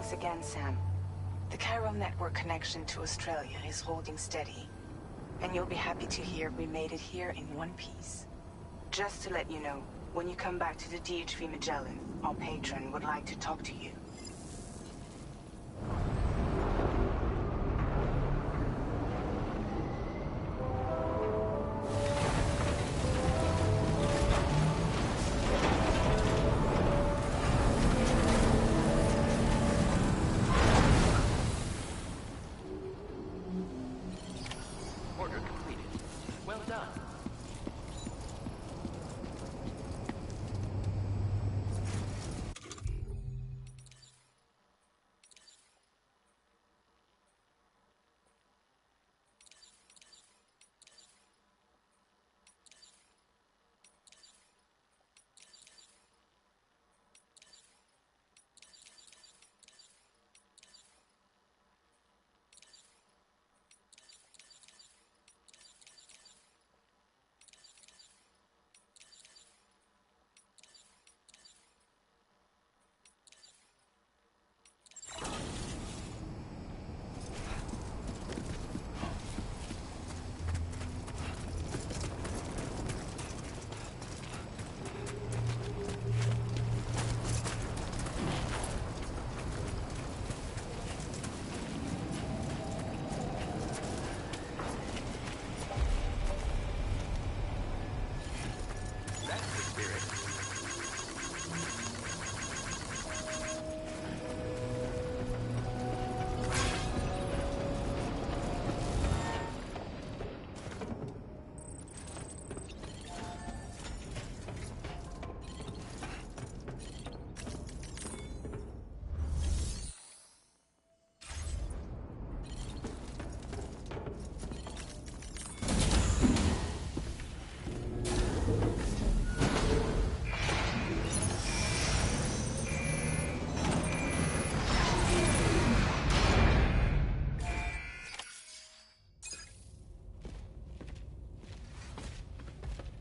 Thanks again, Sam. The chiral network connection to Australia is holding steady. And you'll be happy to hear we made it here in one piece. Just to let you know, when you come back to the DHV Magellan, our patron would like to talk to you. Order completed. Well done.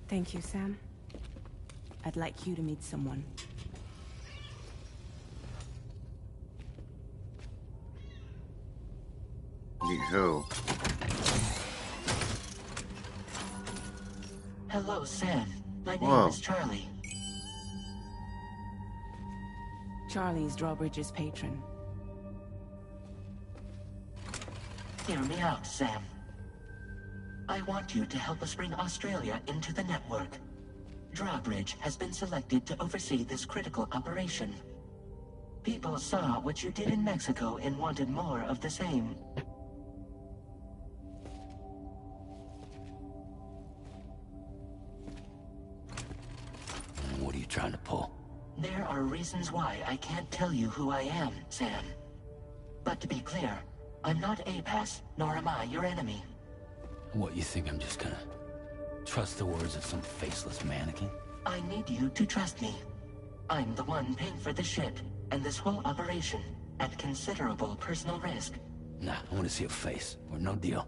Thank you, Sam. I'd like you to meet someone. Meet who? Hello, Sam. My name Whoa. is Charlie. Charlie's Drawbridge's patron. Hear me out, Sam. I want you to help us bring Australia into the network. Drawbridge has been selected to oversee this critical operation. People saw what you did in Mexico and wanted more of the same. What are you trying to pull? There are reasons why I can't tell you who I am, Sam. But to be clear, I'm not APAS, nor am I your enemy. What, you think I'm just gonna trust the words of some faceless mannequin? I need you to trust me. I'm the one paying for the ship and this whole operation at considerable personal risk. Nah, I want to see a face, or no deal.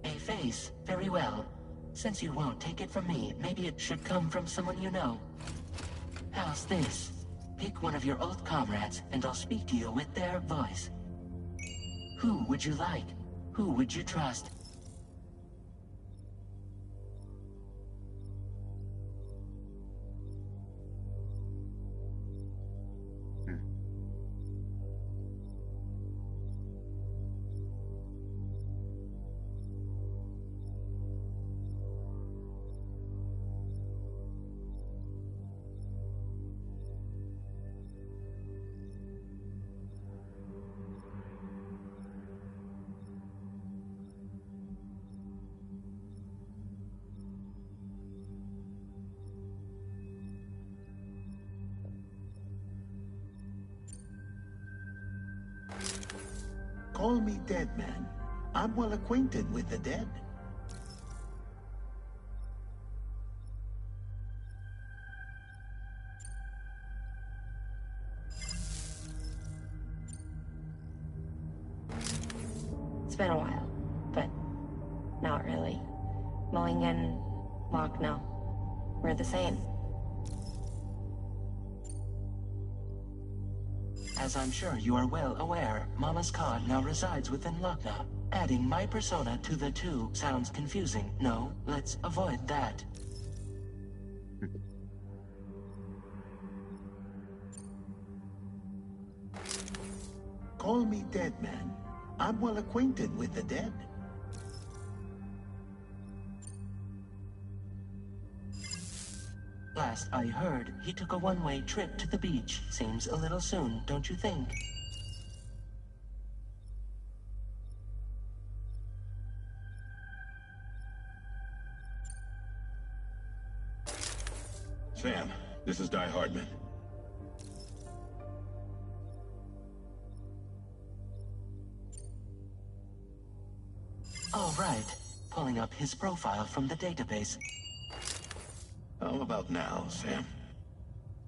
A face? Very well. Since you won't take it from me, maybe it should come from someone you know. How's this? Pick one of your old comrades, and I'll speak to you with their voice. Who would you like? Who would you trust? Call me dead man. I'm well acquainted with the dead. It's been a while, but not really. Mulligan, Locke, no. We're the same. As I'm sure you are well aware, Mama's card now resides within Lochna. Adding my persona to the two sounds confusing. No, let's avoid that. Call me dead man. I'm well acquainted with the dead. Last I heard, he took a one-way trip to the beach. Seems a little soon, don't you think? Sam, this is Di Hardman. All right. Pulling up his profile from the database. How about now, Sam?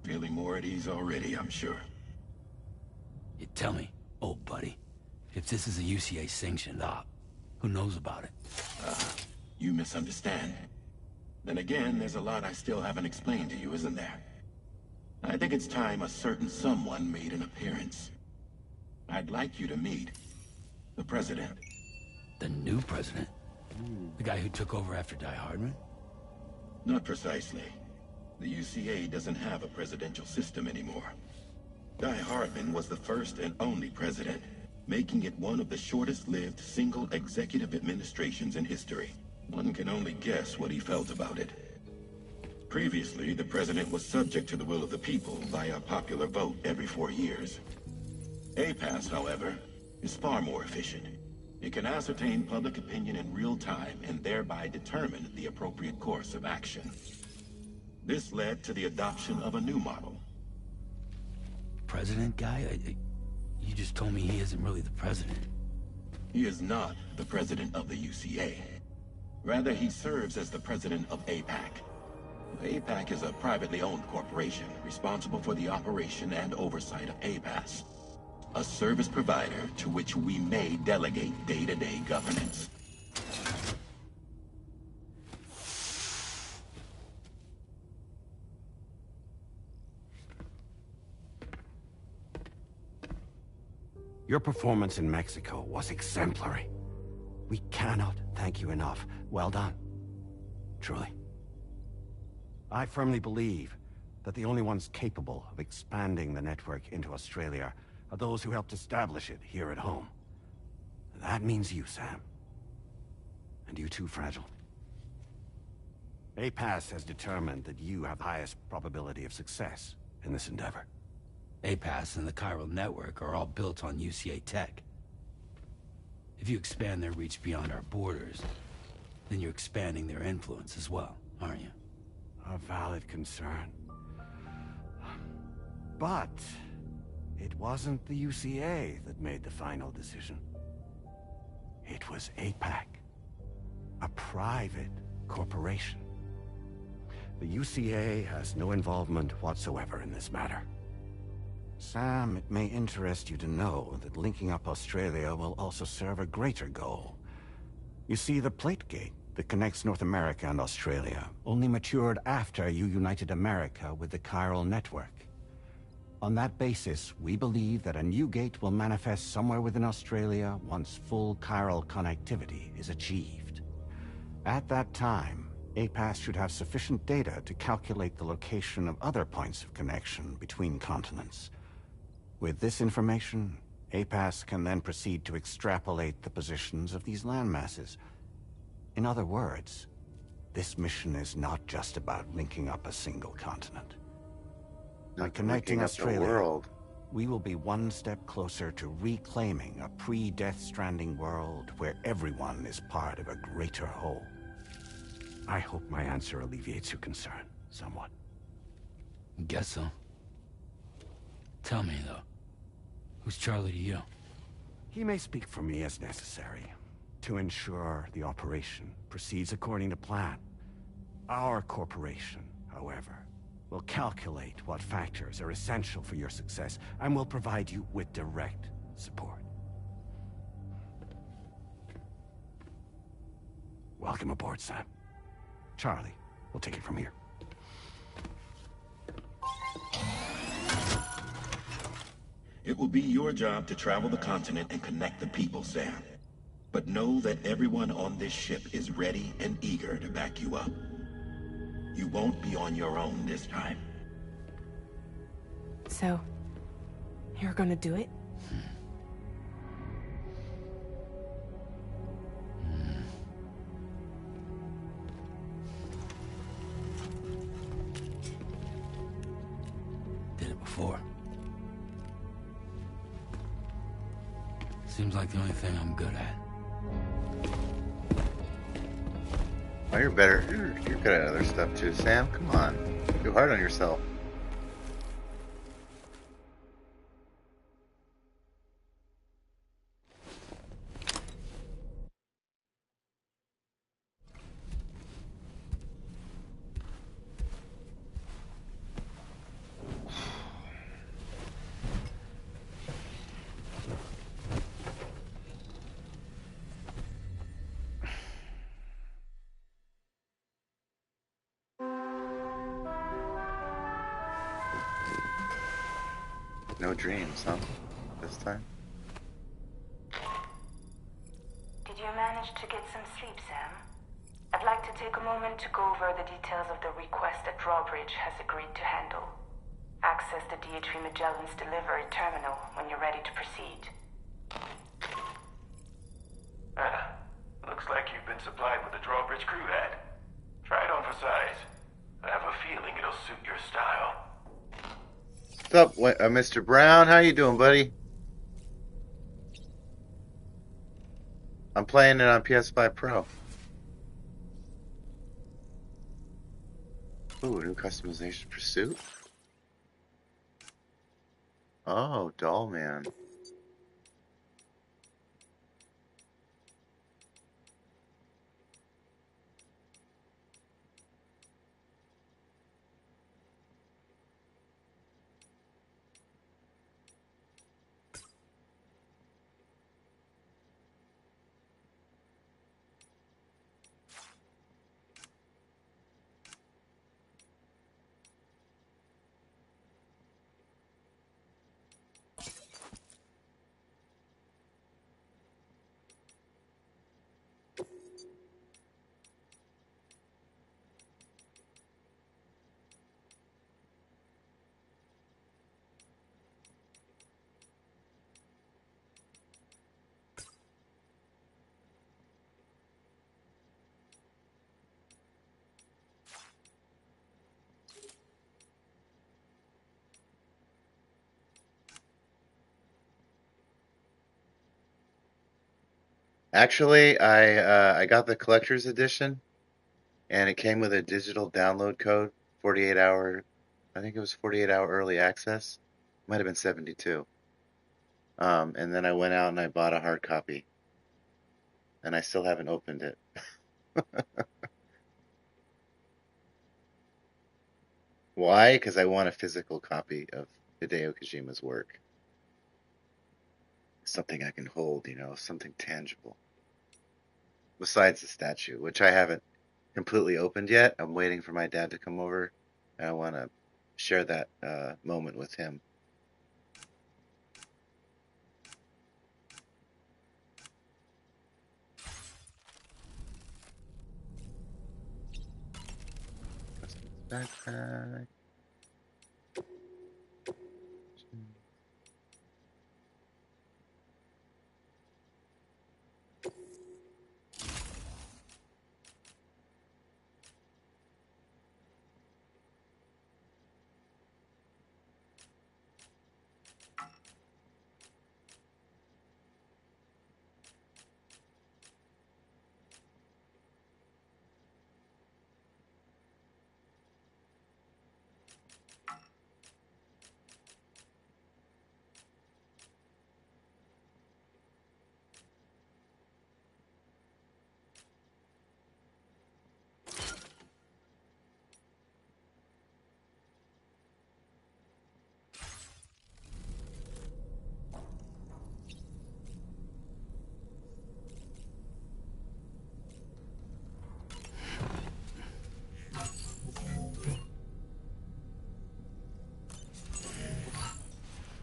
Feeling more at ease already, I'm sure. You tell me, old buddy, if this is a UCA-sanctioned op, who knows about it? You misunderstand. Then again, there's a lot I still haven't explained to you, isn't there? I think it's time a certain someone made an appearance. I'd like you to meet the President. The new president? The guy who took over after Die Hardman? Not precisely. The UCA doesn't have a presidential system anymore. Die Hardman was the first and only president, making it one of the shortest-lived single executive administrations in history. One can only guess what he felt about it. Previously, the president was subject to the will of the people via popular vote every 4 years. APAS, however, is far more efficient. It can ascertain public opinion in real time and thereby determine the appropriate course of action. This led to the adoption of a new model. President guy? You just told me he isn't really the president. He is not the president of the UCA. Rather, he serves as the president of APAC. APAC is a privately owned corporation responsible for the operation and oversight of APAS, a service provider to which we may delegate day-to-day governance. Your performance in Mexico was exemplary. We cannot thank you enough. Well done. Truly. I firmly believe that the only ones capable of expanding the network into Australia are those who helped establish it here at home. That means you, Sam. And you too, Fragile. APAS has determined that you have the highest probability of success in this endeavor. APAS and the chiral network are all built on UCA tech. If you expand their reach beyond our borders, then you're expanding their influence as well, aren't you? A valid concern. But it wasn't the UCA that made the final decision. It was APAC, a private corporation. The UCA has no involvement whatsoever in this matter. Sam, it may interest you to know that linking up Australia will also serve a greater goal. You see, the plate gate that connects North America and Australia only matured after you united America with the chiral network. On that basis, we believe that a new gate will manifest somewhere within Australia once full chiral connectivity is achieved. At that time, APAS should have sufficient data to calculate the location of other points of connection between continents. With this information, APAS can then proceed to extrapolate the positions of these landmasses. In other words, this mission is not just about linking up a single continent. By connecting Australia, we will be one step closer to reclaiming a pre-Death Stranding world where everyone is part of a greater whole. I hope my answer alleviates your concern somewhat. Guess so. Tell me, though, who's Charlie to you? He may speak for me as necessary to ensure the operation proceeds according to plan. Our corporation, however, will calculate what factors are essential for your success and will provide you with direct support. Welcome aboard, Sam. Charlie, we'll take it from here. It will be your job to travel the continent and connect the people, Sam. But know that everyone on this ship is ready and eager to back you up. You won't be on your own this time. So, you're gonna do it? Did it before. Seems like the only thing I'm good at. Oh, you're better. You're good at other stuff too, Sam. Come on. Too hard on yourself. No dreams, huh? This time? Did you manage to get some sleep, Sam? I'd like to take a moment to go over the details of the request that Drawbridge has agreed to handle. Access the DH3 Magellan's delivery terminal when you're ready to proceed. Looks like you've been supplied with the Drawbridge crew hat. Try it on for size. I have a feeling it'll suit your style. What's up, Mr. Brown? How you doing, buddy? I'm playing it on PS5 Pro. Ooh, new customization pursuit. Oh, Doll Man. Actually, I got the collector's edition, and it came with a digital download code, 48 hour, I think it was 48-hour early access. Might have been 72. And then I went out and I bought a hard copy, and I still haven't opened it. Why? Because I want a physical copy of Hideo Kojima's work. Something I can hold, something tangible. Besides the statue, which I haven't completely opened yet. I'm waiting for my dad to come over, and I want to share that moment with him. Backpack.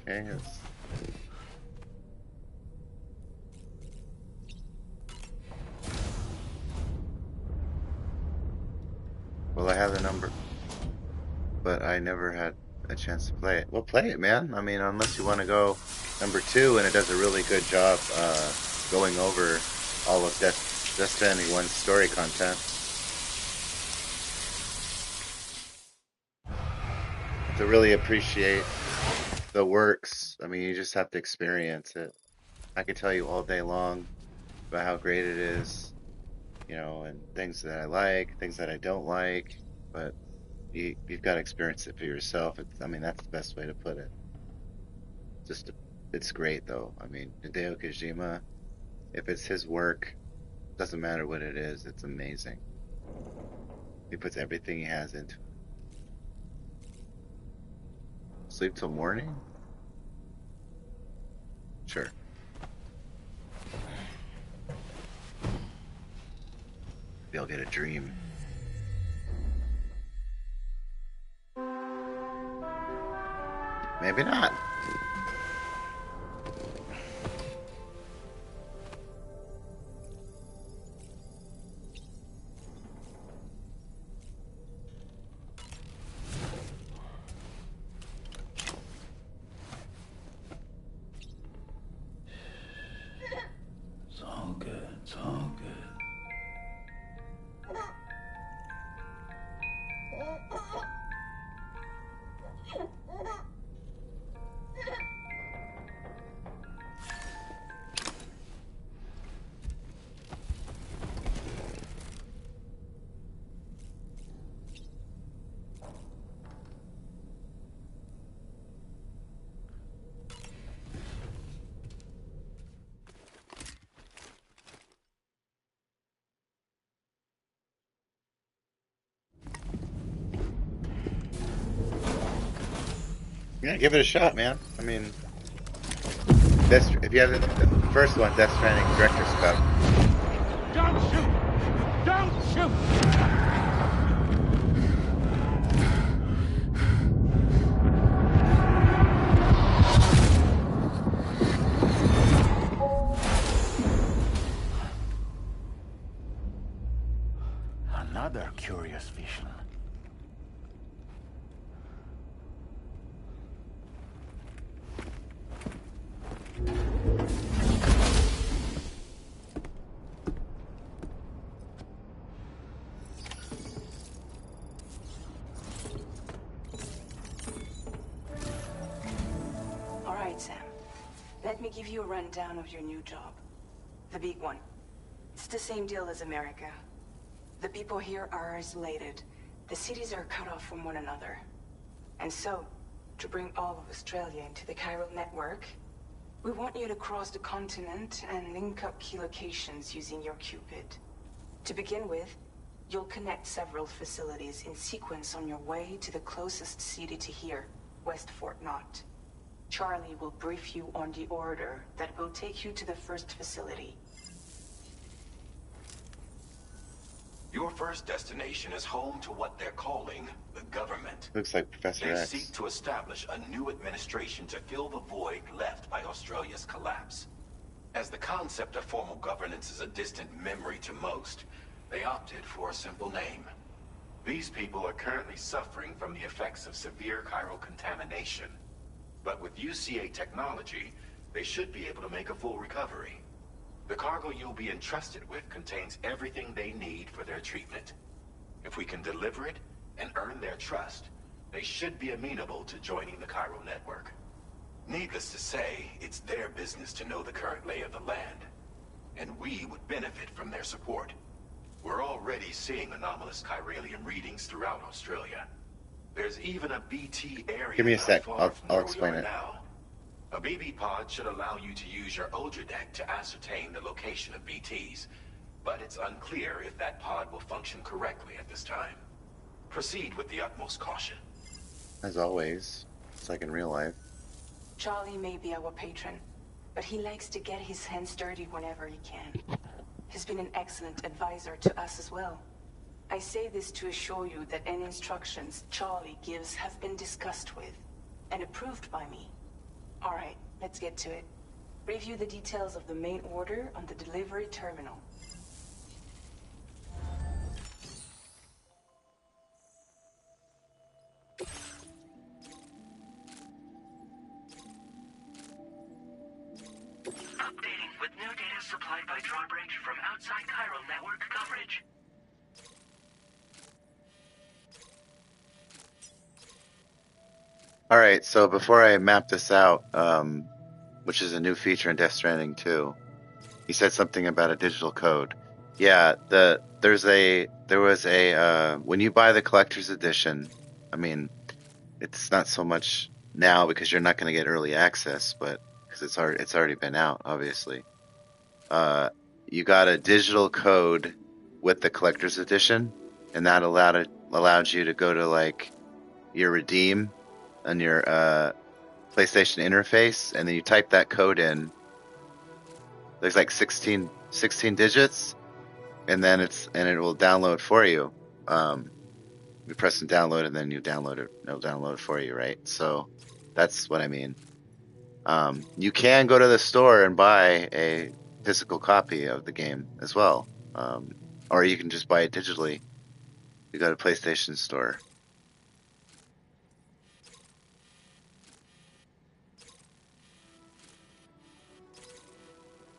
Okay, Well, I have the number, but I never had a chance to play it. Well, play it, man. I mean, unless you want to go number 2, and it does a really good job going over all of Death Stranding 1's story content. To really appreciate the works, I mean, you just have to experience it. I could tell you all day long about how great it is, you know, and things that I like, things that I don't like, but you've got to experience it for yourself. I mean, that's the best way to put it. It's great though. I mean, Hideo Kojima, if it's his work, doesn't matter what it is, it's amazing. He puts everything he has into it. Sleep till morning? Sure. Maybe I'll get a dream. Maybe not. It's all good. It's all good. Yeah, give it a shot, man. I mean, if you have the first one, Death Stranding Director's Cut. Don't shoot! Don't shoot! Another curious vision. All right, Sam. Let me give you a rundown of your new job. The big one. It's the same deal as America. The people here are isolated. The cities are cut off from one another. And so, to bring all of Australia into the chiral network, we want you to cross the continent and link up key locations using your Cupid. To begin with, you'll connect several facilities in sequence on your way to the closest city to here, West Fort Knott. Charlie will brief you on the order that will take you to the first facility. Your first destination is home to what they're calling the government. Looks like Professor They X. seek to establish a new administration to fill the void left by Australia's collapse. As the concept of formal governance is a distant memory to most, they opted for a simple name. These people are currently suffering from the effects of severe chiral contamination. But with UCA technology, they should be able to make a full recovery. The cargo you'll be entrusted with contains everything they need for their treatment. If we can deliver it and earn their trust, they should be amenable to joining the chiral network. Needless to say, it's their business to know the current lay of the land, and we would benefit from their support. We're already seeing anomalous chiralium readings throughout Australia. There's even a BT area. Give me a sec. not far from I'll where we explain are it. now. A BB pod should allow you to use your Ultra deck to ascertain the location of BTs, but it's unclear if that pod will function correctly at this time. Proceed with the utmost caution. As always, it's like in real life. Charlie may be our patron, but he likes to get his hands dirty whenever he can. He's been an excellent advisor to us as well. I say this to assure you that any instructions Charlie gives have been discussed with and approved by me. All right, let's get to it. Review the details of the main order on the delivery terminal. All right, so before I map this out, which is a new feature in Death Stranding 2, he said something about a digital code. Yeah, there was a when you buy the collector's edition, I mean, it's not so much now because you're not going to get early access, but because it's already been out, obviously. You got a digital code with the collector's edition, and that allowed you to go to like your redeem on your PlayStation interface, and then you type that code in. There's like 16 digits, and then it will download for you. You press and download, and then you download it. It'll download it for you, right? So that's what I mean. You can go to the store and buy a physical copy of the game as well, or you can just buy it digitally. You go to PlayStation Store.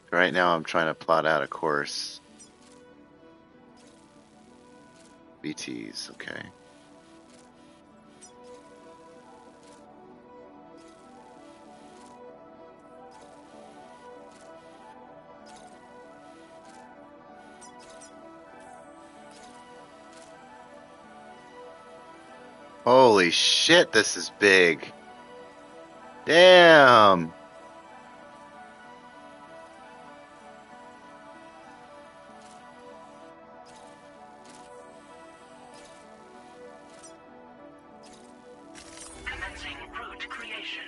Right now, I'm trying to plot out a course. BTs, okay. Holy shit, this is big. Damn. Commencing route creation.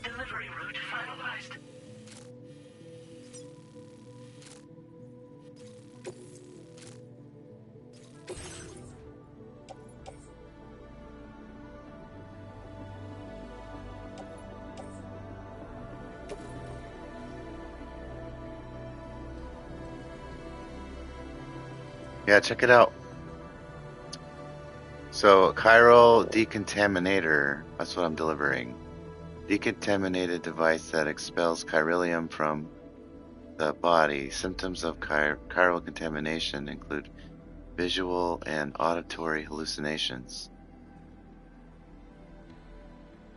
Delivery route finalized. Yeah, check it out. So, chiral decontaminator, that's what I'm delivering. Decontaminated device that expels chiralium from the body. Symptoms of chiral contamination include visual and auditory hallucinations.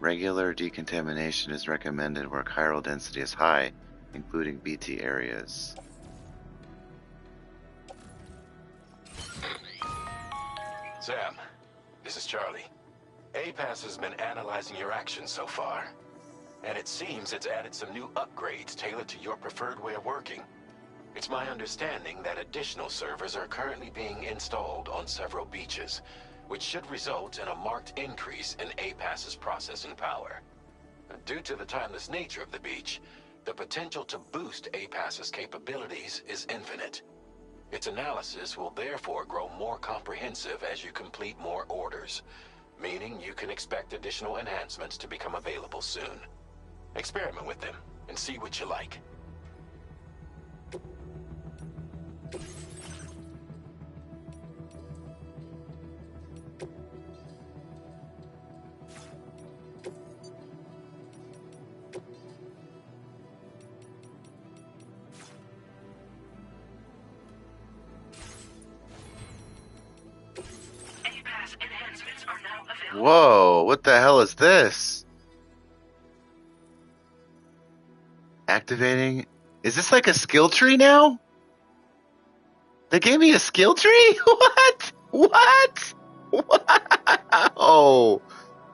Regular decontamination is recommended where chiral density is high, including BT areas. Sam, this is Charlie. APAS has been analyzing your actions so far, and it seems it's added some new upgrades tailored to your preferred way of working. It's my understanding that additional servers are currently being installed on several beaches, which should result in a marked increase in APAS's processing power. Due to the timeless nature of the beach, the potential to boost APAS's capabilities is infinite. Its analysis will therefore grow more comprehensive as you complete more orders, meaning you can expect additional enhancements to become available soon. Experiment with them and see what you like. Whoa, what the hell is this? Activating. Is this like a skill tree now? They gave me a skill tree? What? What? Wow!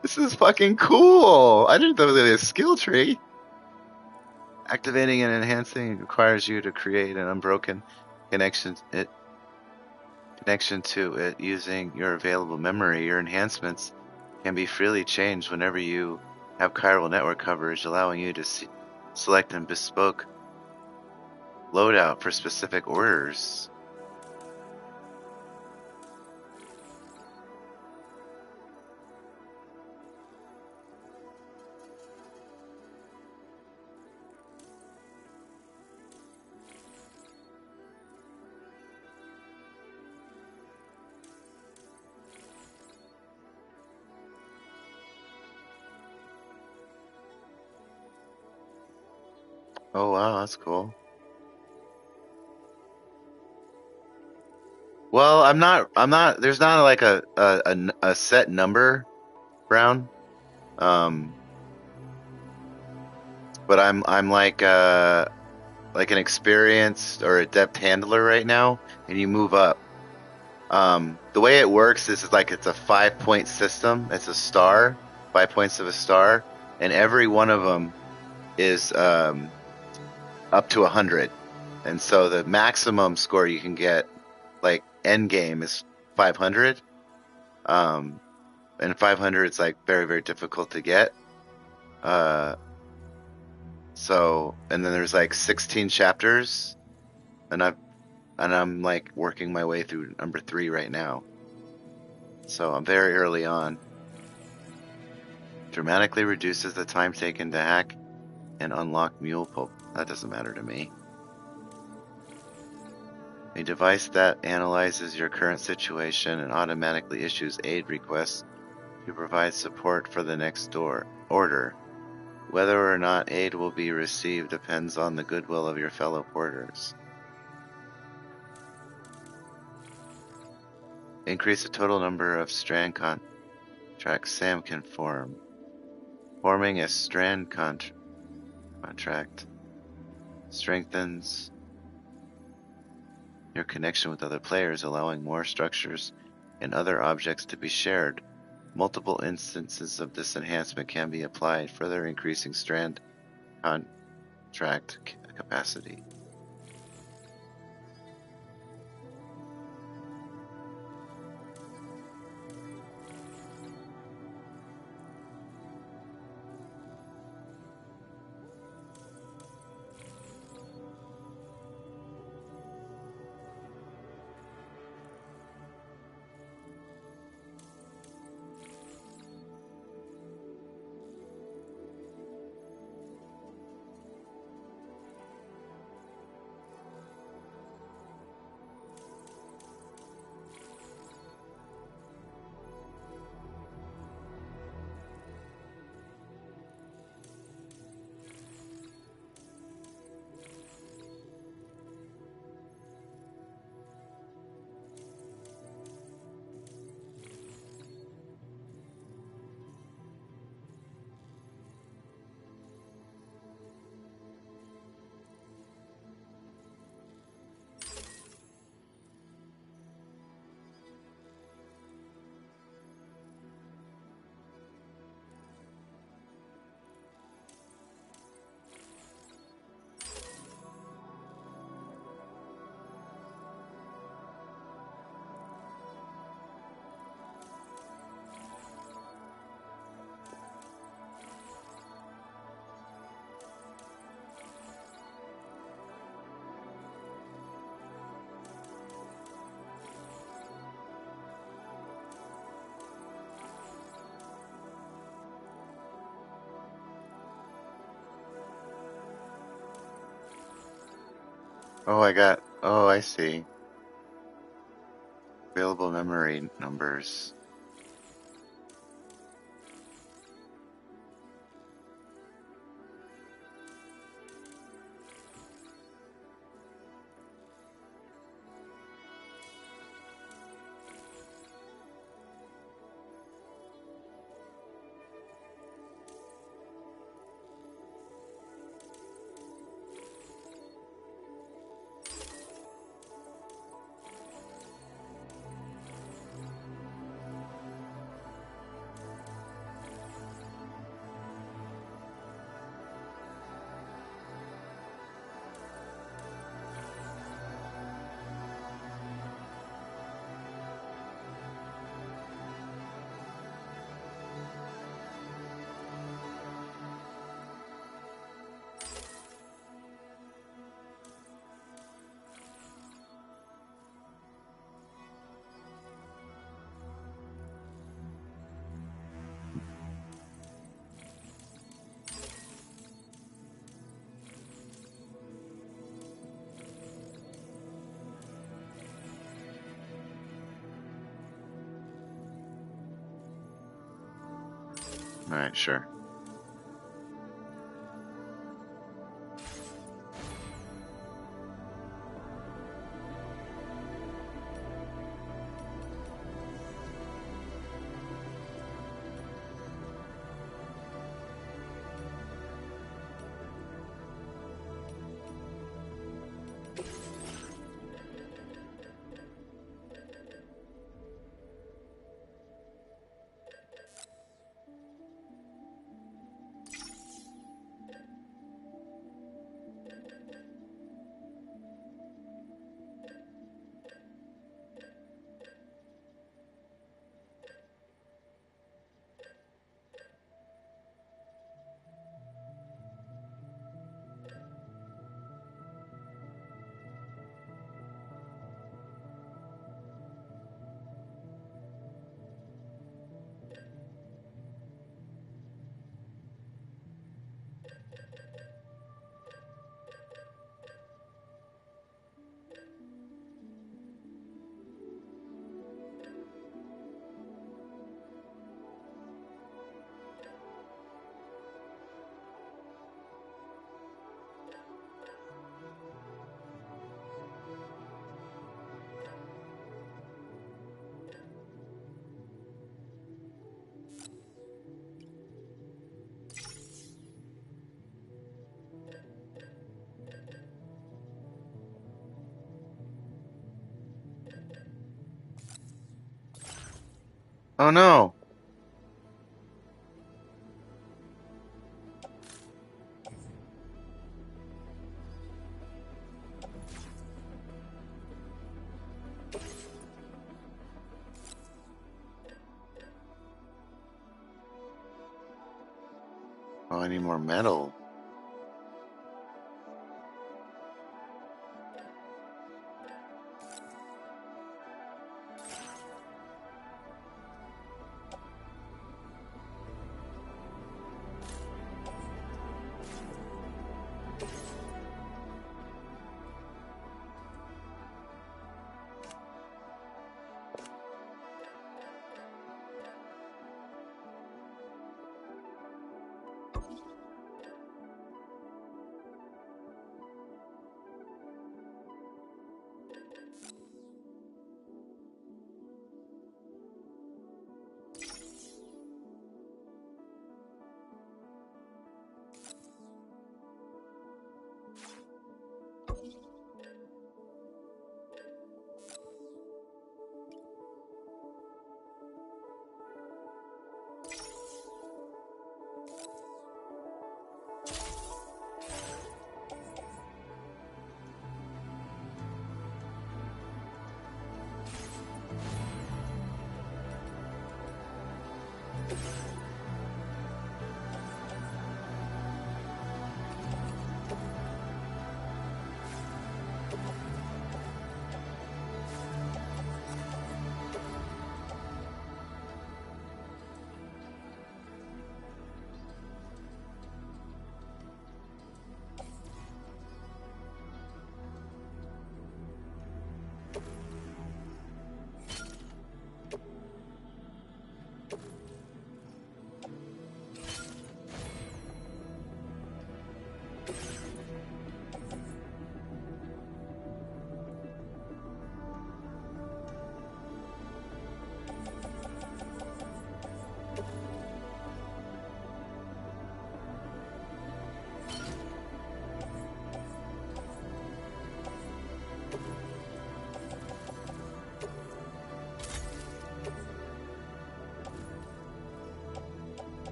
This is fucking cool. I didn't know there was a skill tree. Activating and enhancing requires you to create an unbroken connection to it using your available memory. Your enhancements can be freely changed whenever you have chiral network coverage, allowing you to select a bespoke loadout for specific orders. Oh wow, that's cool. Well, I'm not. There's not like a set number, Brown. But I'm like an experienced or adept handler right now, and you move up. The way it works is it's a 5-point system. It's a star, 5 points of a star, and every one of them is up to 100. And so the maximum score you can get, like end game, is 500. And 500 is like very, very difficult to get. So, and then there's like 16 chapters, and I'm like working my way through number 3 right now. So I'm very early on. Dramatically reduces the time taken to hack and unlock mule pulp. That doesn't matter to me. A device that analyzes your current situation and automatically issues aid requests to provide support for the next order. Whether or not aid will be received depends on the goodwill of your fellow porters. Increase the total number of strand contracts Sam can form. Forming a strand contract strengthens your connection with other players, allowing more structures and other objects to be shared. Multiple instances of this enhancement can be applied, further increasing strand contract capacity. Oh, I see. Available memory numbers. All right, sure. Oh no! Oh, I need more metal.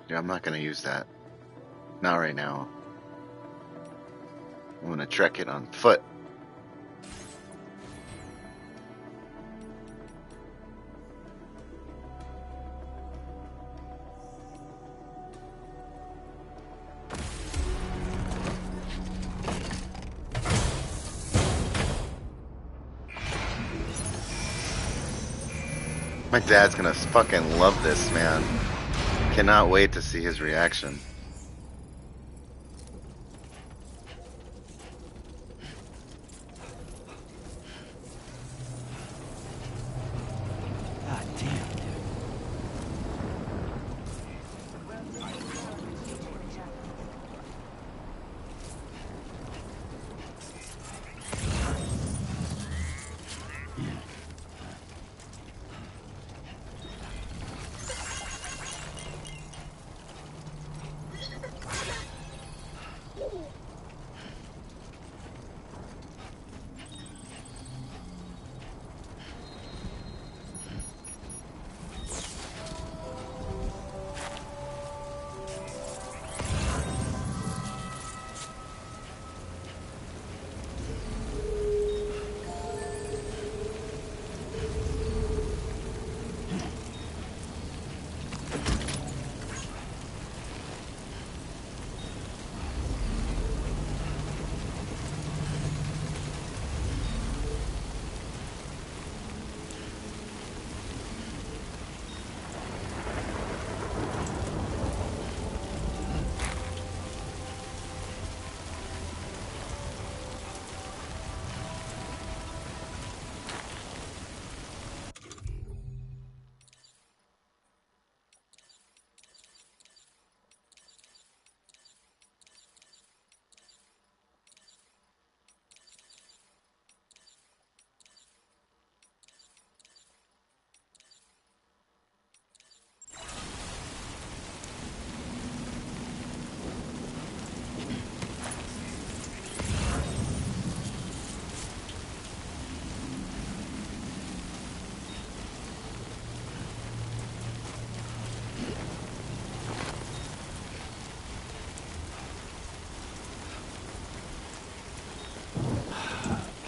Yeah, I'm not gonna use that. Not right now. I'm gonna trek it on foot. My dad's gonna fucking love this, man. Cannot wait to see his reaction. God damn, dude.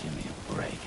Give me a break.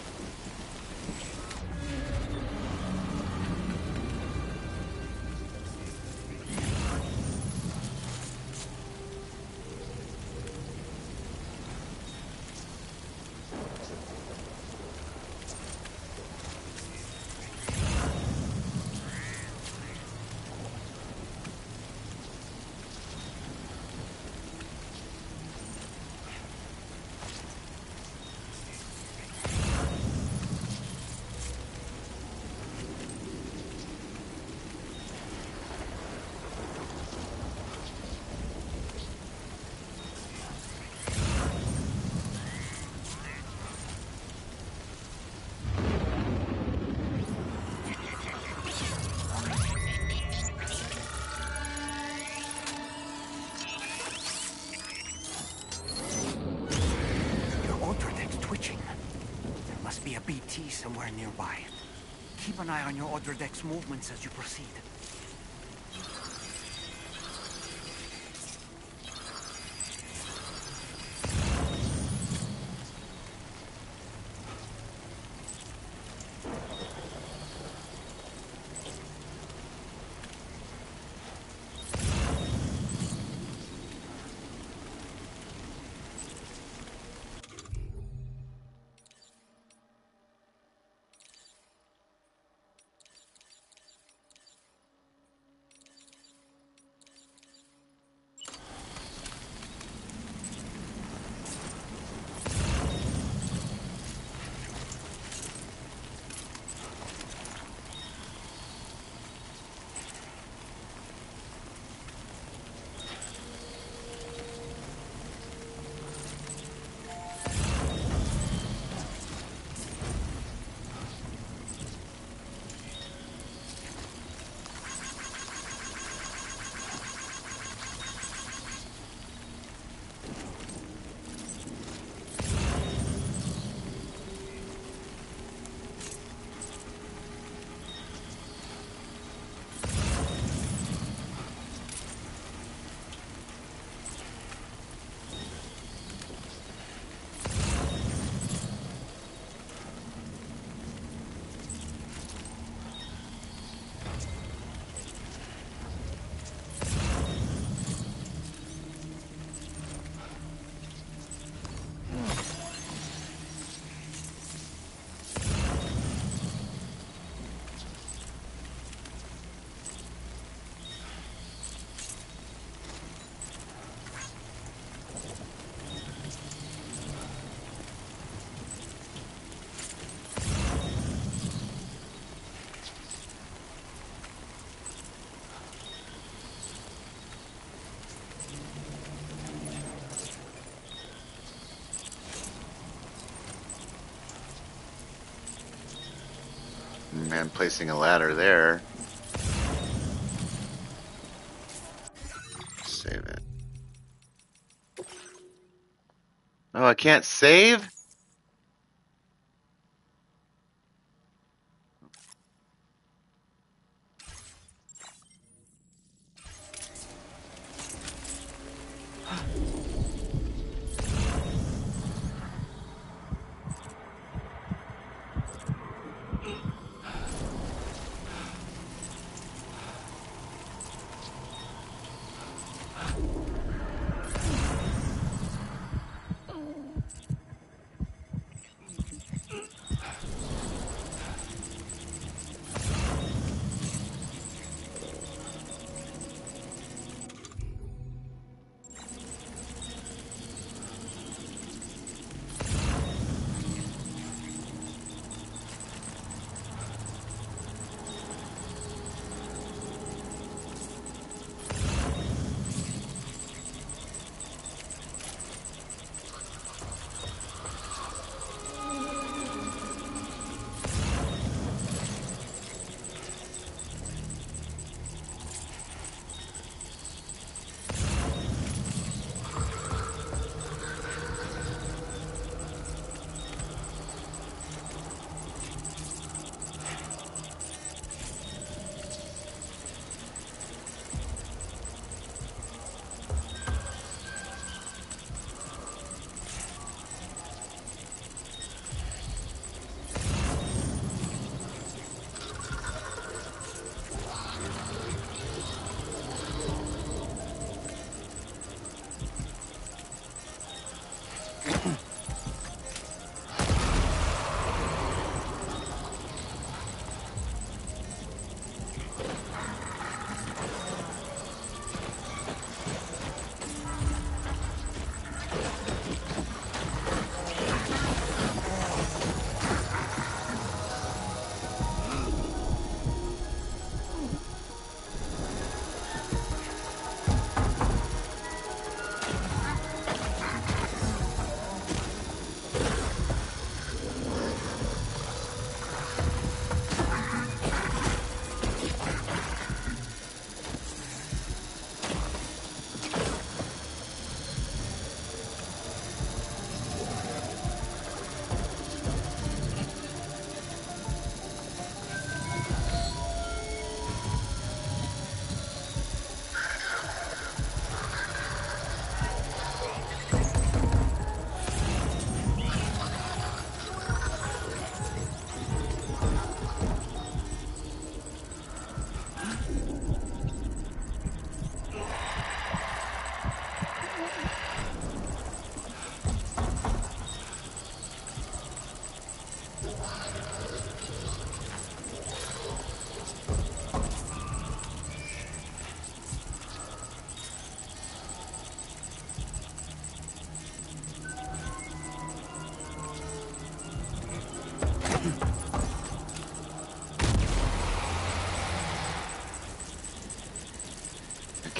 Your order deck's twitching. There must be a BT somewhere nearby. Keep an eye on your order deck's movements as you proceed. man placing a ladder there. Save it. Oh, I can't save?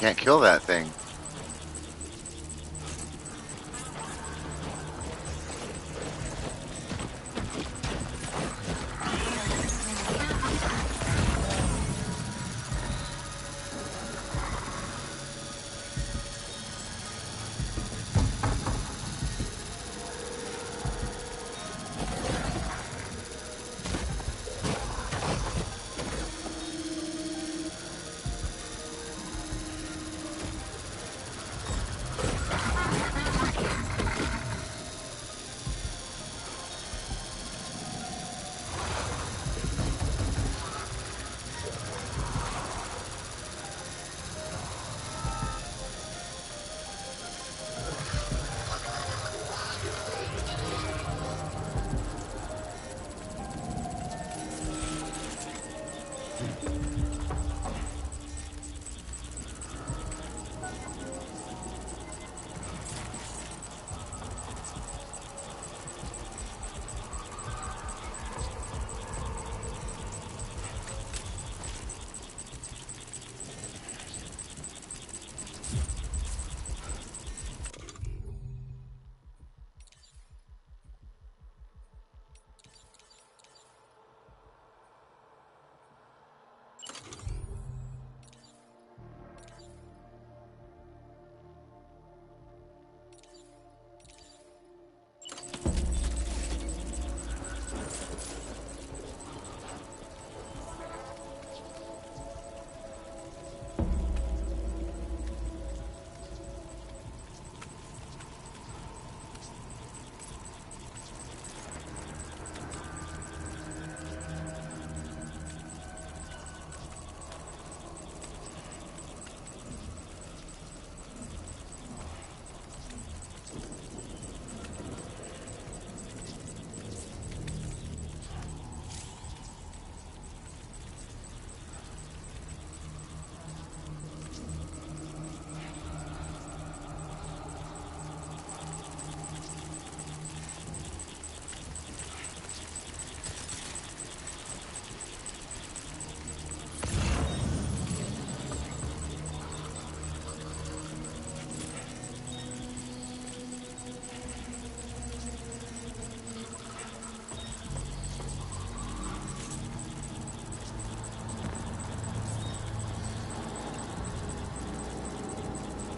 Can't kill that thing.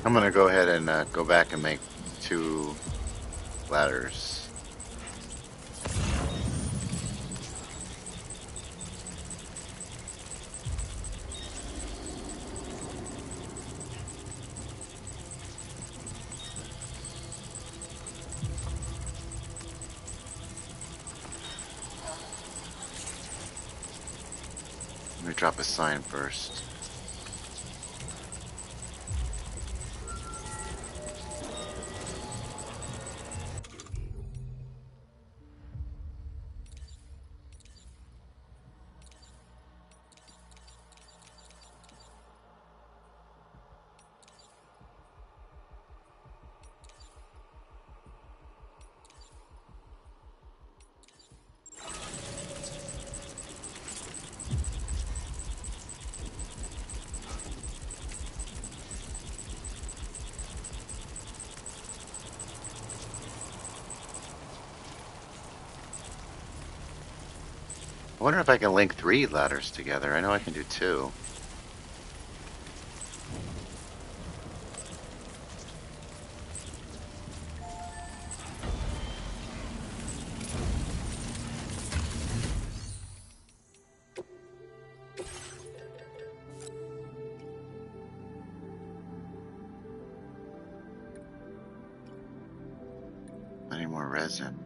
I'm gonna go ahead and go back and make 2 ladders. Let me drop a sign first. I wonder if I can link 3 ladders together. I know I can do 2. I need more resin.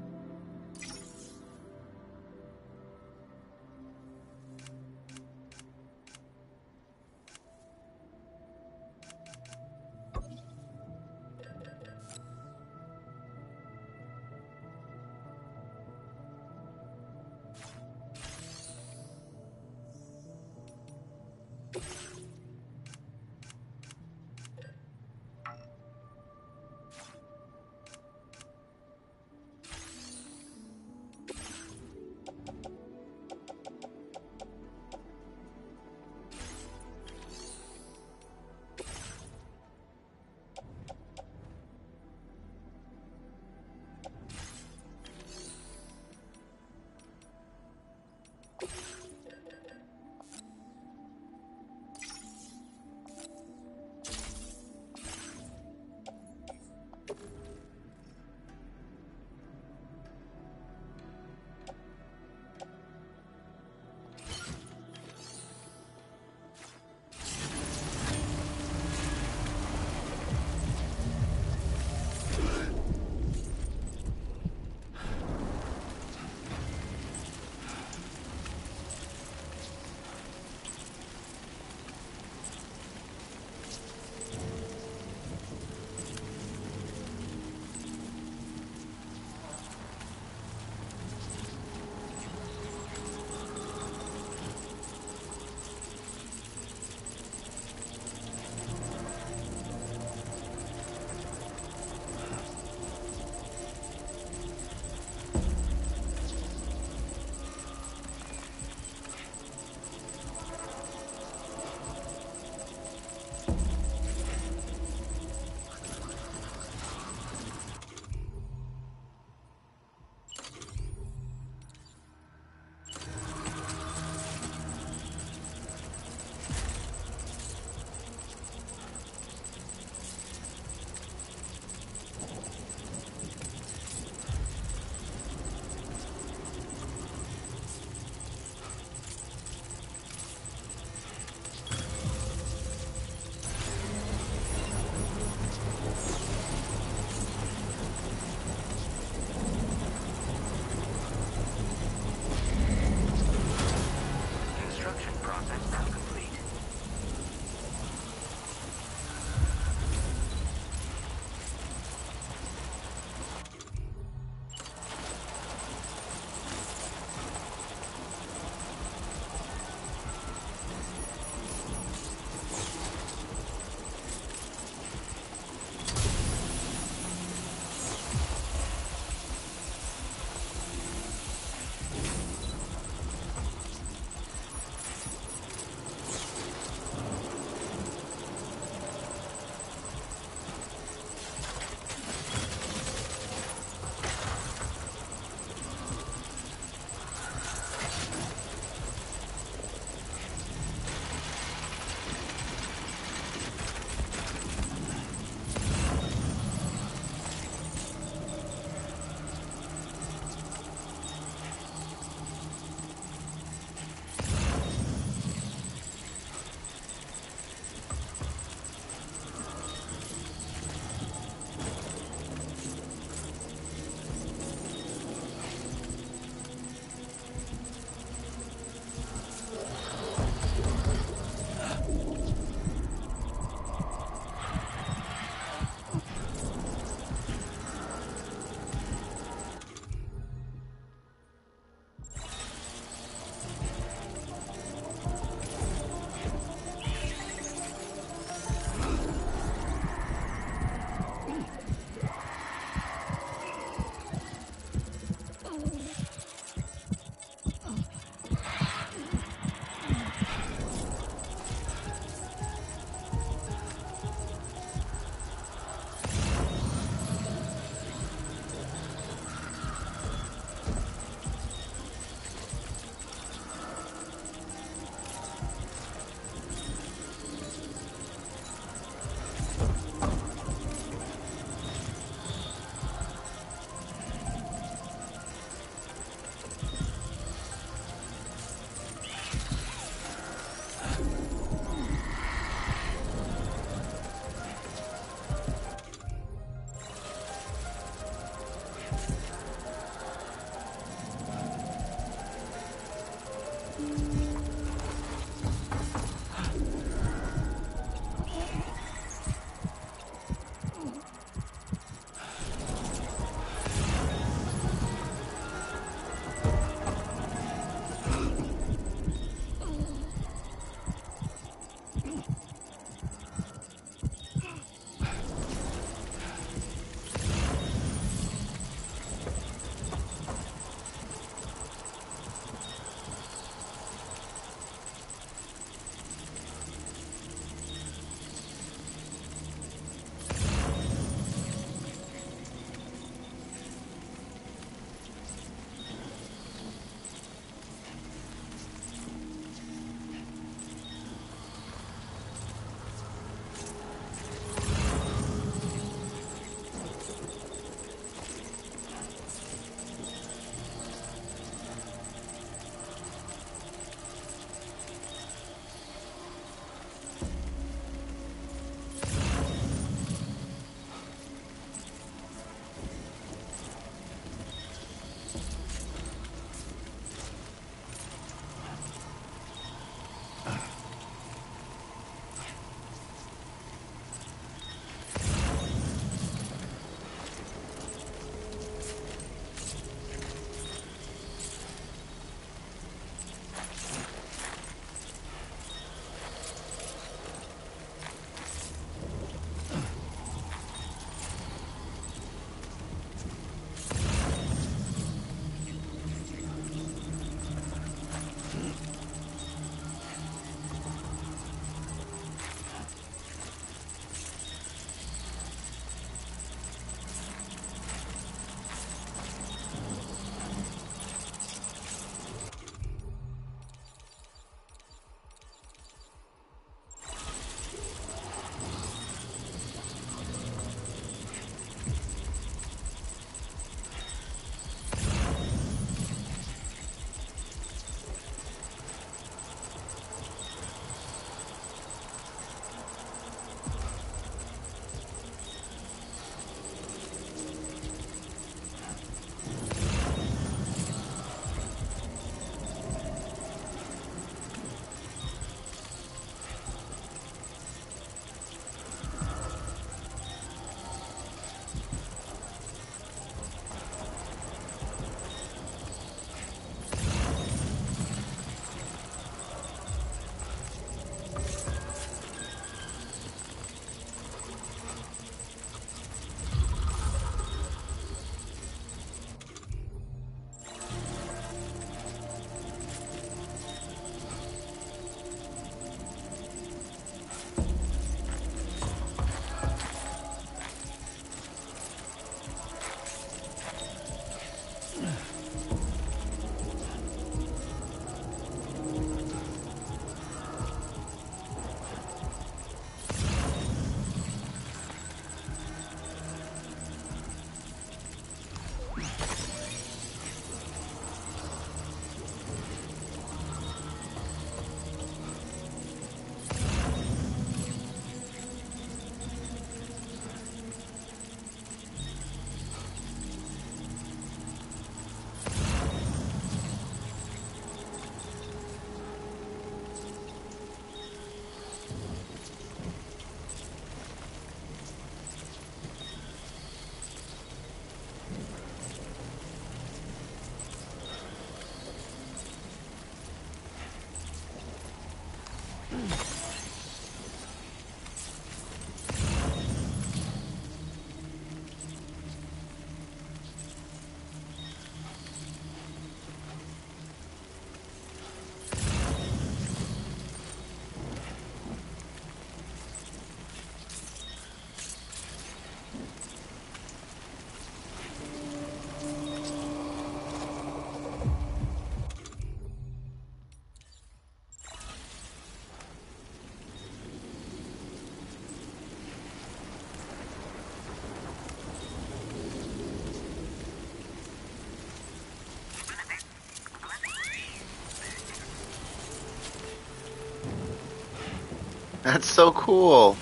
That's so cool.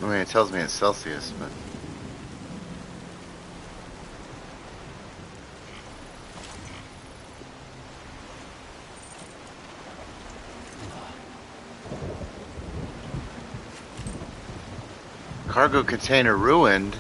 I mean, it tells me it's Celsius, but... Cargo container ruined?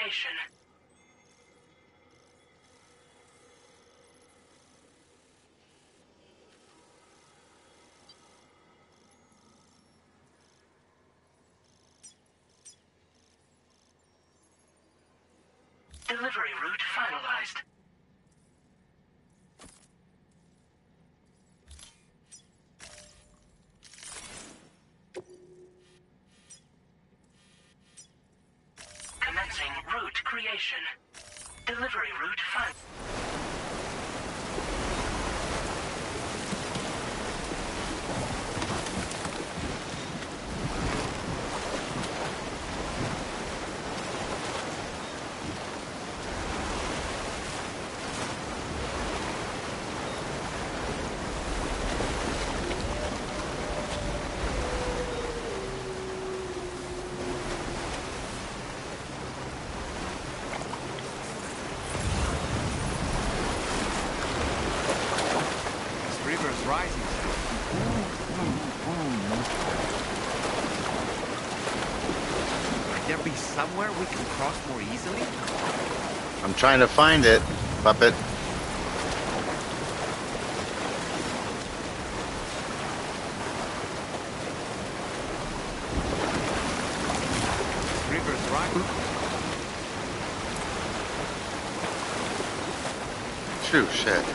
creation. Delivery route finalized. Commencing route creation. Delivery route finalized. Rising. Might there be somewhere we can cross more easily? I'm trying to find it, puppet. River's rising. True shit.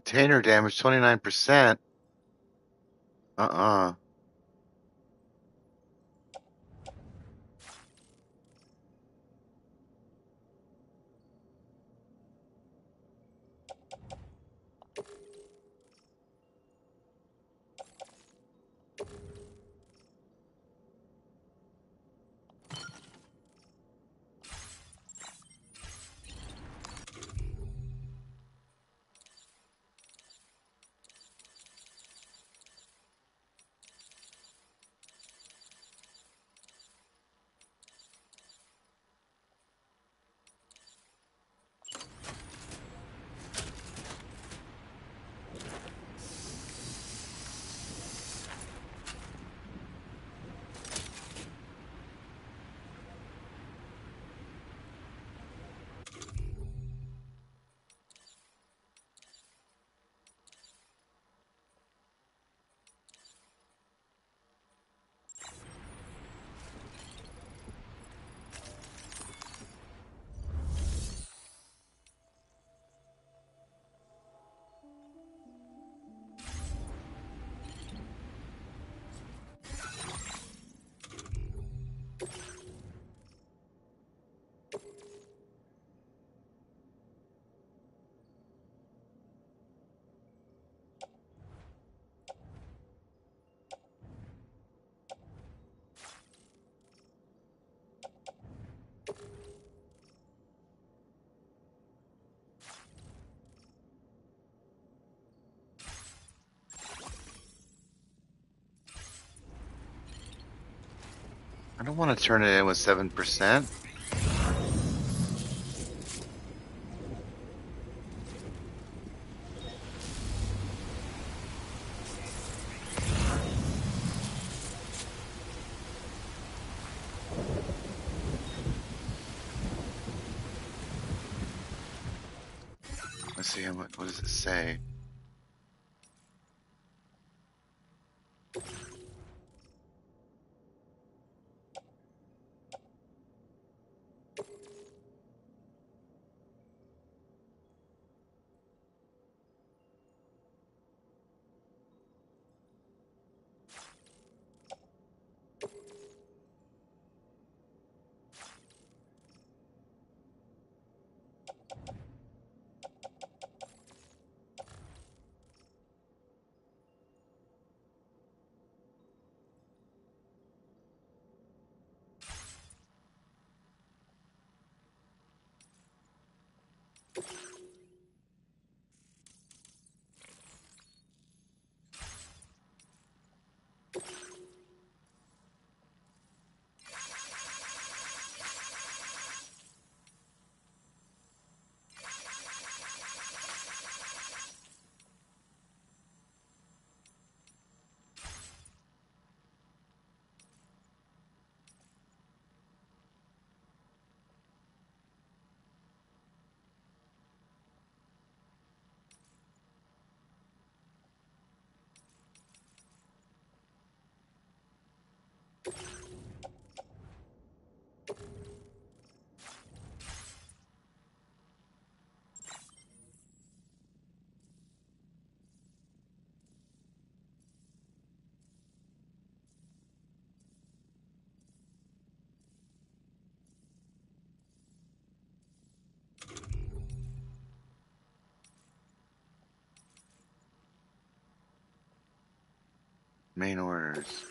Container damage 29%. Uh-uh. I don't want to turn it in with 7%. Let's see, what does it say? Main orders.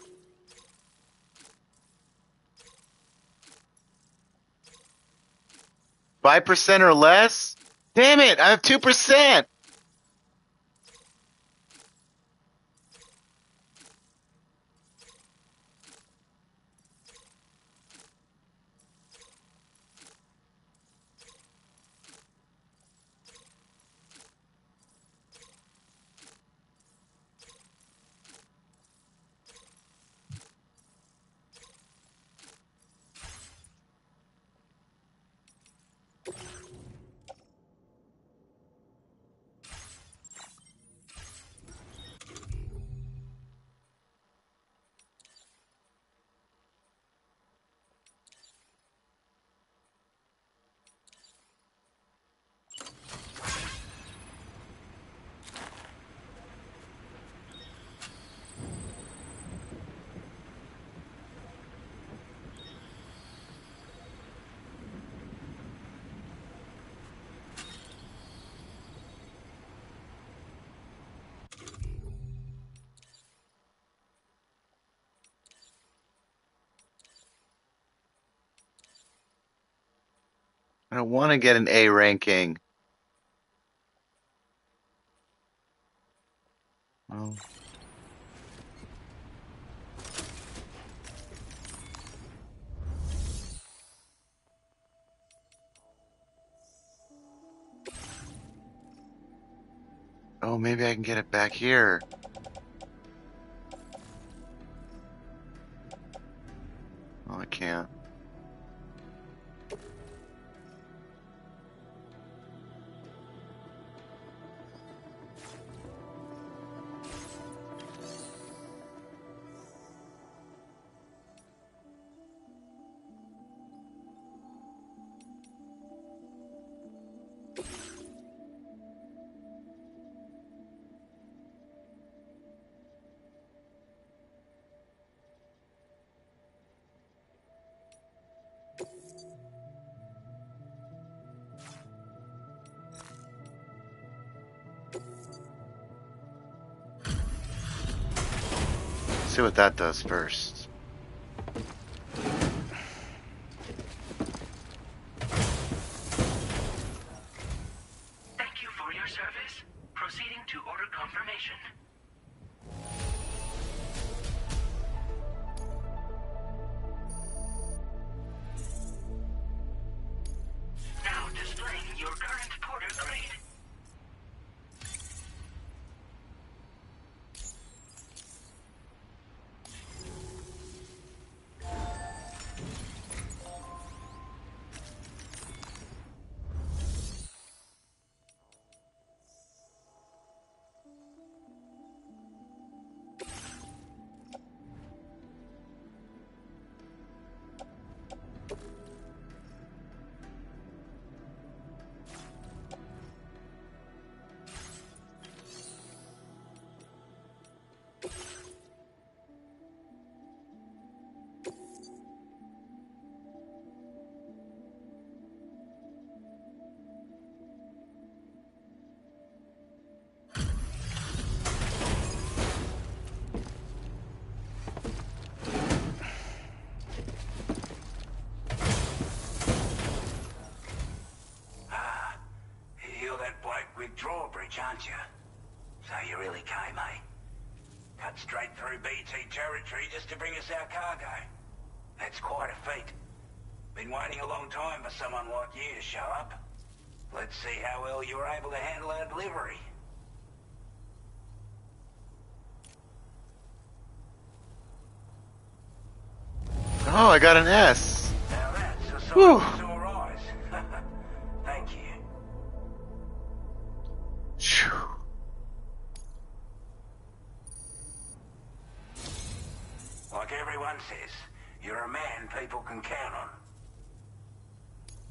5% or less? Damn it, I have 2%! I don't want to get an A ranking. Oh. Oh, maybe I can get it back here. Oh, I can't. See what that does first. Thank you for your service. Proceeding to order confirmation. Now displaying your current porter grade. Drawbridge, aren't you? So you really came, eh? Cut straight through BT territory just to bring us our cargo. That's quite a feat. Been waiting a long time for someone like you to show up. Let's see how well you were able to handle our delivery. Oh, I got an S. Now that's a sign Whew. of sore eyes. Thank you. Phew. Like everyone says, you're a man people can count on.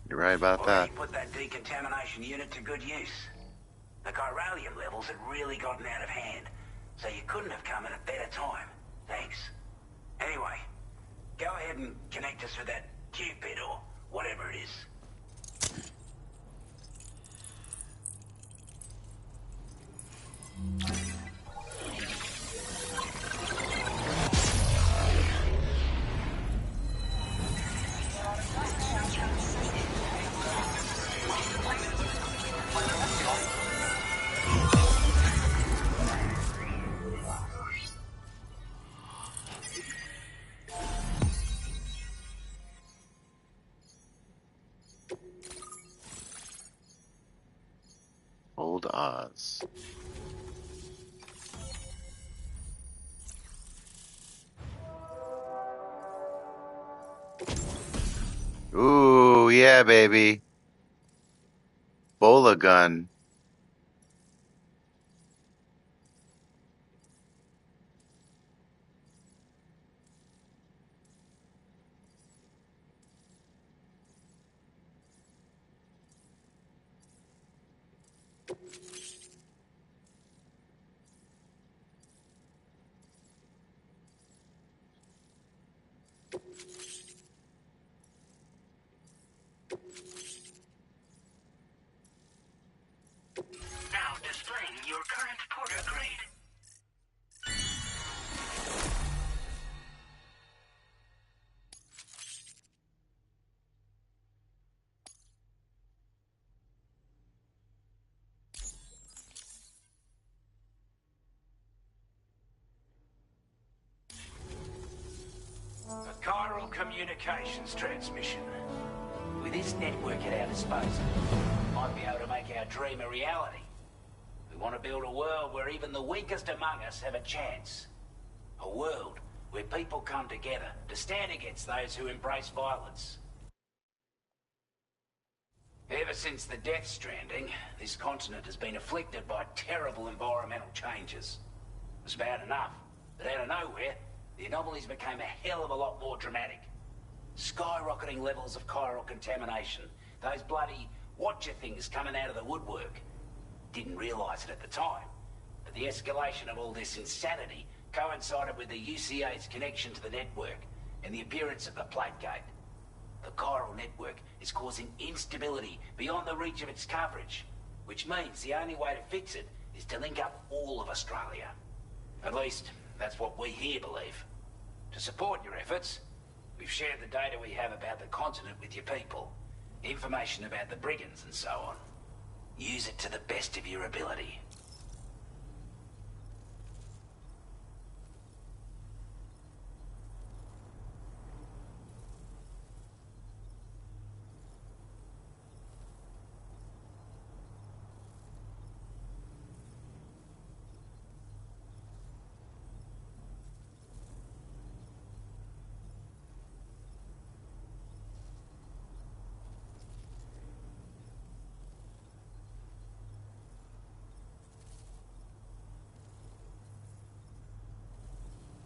You're right about that. Already put that decontamination unit to good use. The chiralium levels had really gotten out of hand, so you couldn't have come at a better time. Thanks. Anyway, go ahead and connect us with that Cupid or whatever it is. old Oz. Ooh, yeah, baby. Bola gun. Now displaying your current porter grade. A chiral communications transmission. With this network at our disposal, we might be able to make our dream a reality. We want to build a world where even the weakest among us have a chance. A world where people come together to stand against those who embrace violence. Ever since the Death Stranding, this continent has been afflicted by terrible environmental changes. It was bad enough, but out of nowhere, the anomalies became a hell of a lot more dramatic. Skyrocketing levels of chiral contamination. Those bloody watcher things coming out of the woodwork. Didn't realise it at the time, but the escalation of all this insanity coincided with the UCA's connection to the network and the appearance of the plate gate. The chiral network is causing instability beyond the reach of its coverage, which means the only way to fix it is to link up all of Australia. At least, that's what we here believe. To support your efforts, we've shared the data we have about the continent with your people, information about the brigands and so on. Use it to the best of your ability.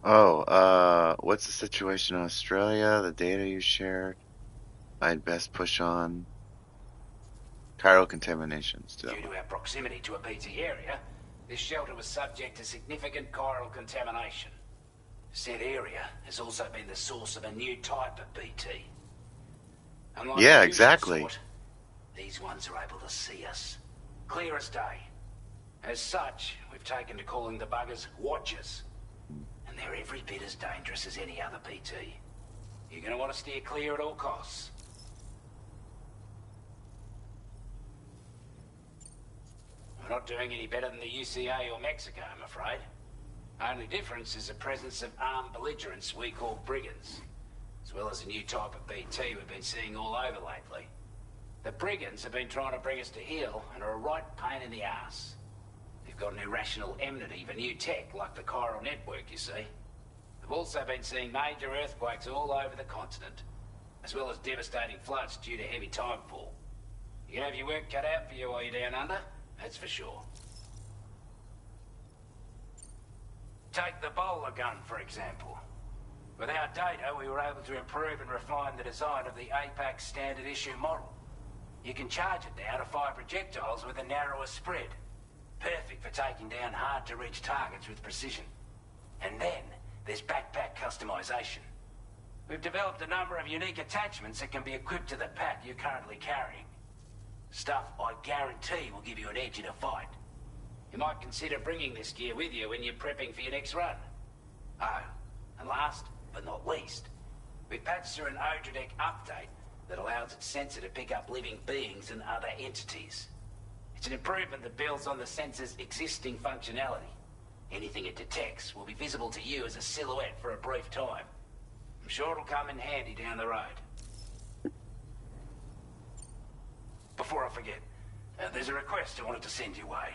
Oh, what's the situation in Australia? The data you shared? I'd best push on. Chiral contamination still. Due to our proximity to a BT area, this shelter was subject to significant chiral contamination. Said area has also been the source of a new type of BT. Unlike Yeah, the usual exactly. sort, these ones are able to see us. Clear as day. As such, we've taken to calling the buggers Watchers. And they're every bit as dangerous as any other BT. You're going to want to steer clear at all costs. We're not doing any better than the UCA or Mexico, I'm afraid. Only difference is the presence of armed belligerents we call brigands, as well as a new type of BT we've been seeing all over lately. The brigands have been trying to bring us to heel and are a right pain in the ass. They've got an irrational enmity for new tech like the chiral network, you see. We've also been seeing major earthquakes all over the continent, as well as devastating floods due to heavy timefall. You can have your work cut out for you while you're down under, that's for sure. Take the bowler gun, for example. With our data, we were able to improve and refine the design of the APAC standard issue model. You can charge it now to fire projectiles with a narrower spread. Perfect for taking down hard-to-reach targets with precision. And then, there's backpack customization. We've developed a number of unique attachments that can be equipped to the pack you're currently carrying. Stuff I guarantee will give you an edge in a fight. You might consider bringing this gear with you when you're prepping for your next run. Oh, and last but not least, we patched through an Odradec update that allows its sensor to pick up living beings and other entities. It's an improvement that builds on the sensor's existing functionality. Anything it detects will be visible to you as a silhouette for a brief time. I'm sure it'll come in handy down the road. Before I forget, There's a request I wanted to send your way.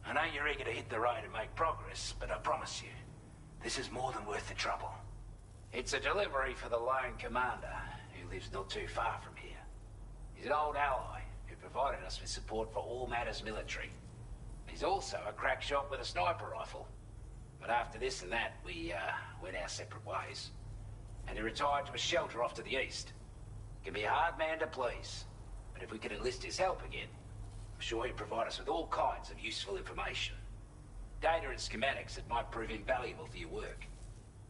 I know you're eager to hit the road and make progress, but I promise you, this is more than worth the trouble. It's a delivery for the lone commander, who lives not too far from here. He's an old ally who provided us with support for all matters military. He's also a crack shot with a sniper rifle. But after this and that, we went our separate ways. And he retired to a shelter off to the east. Can be a hard man to please, but if we could enlist his help again, I'm sure he'd provide us with all kinds of useful information. Data and schematics that might prove invaluable for your work.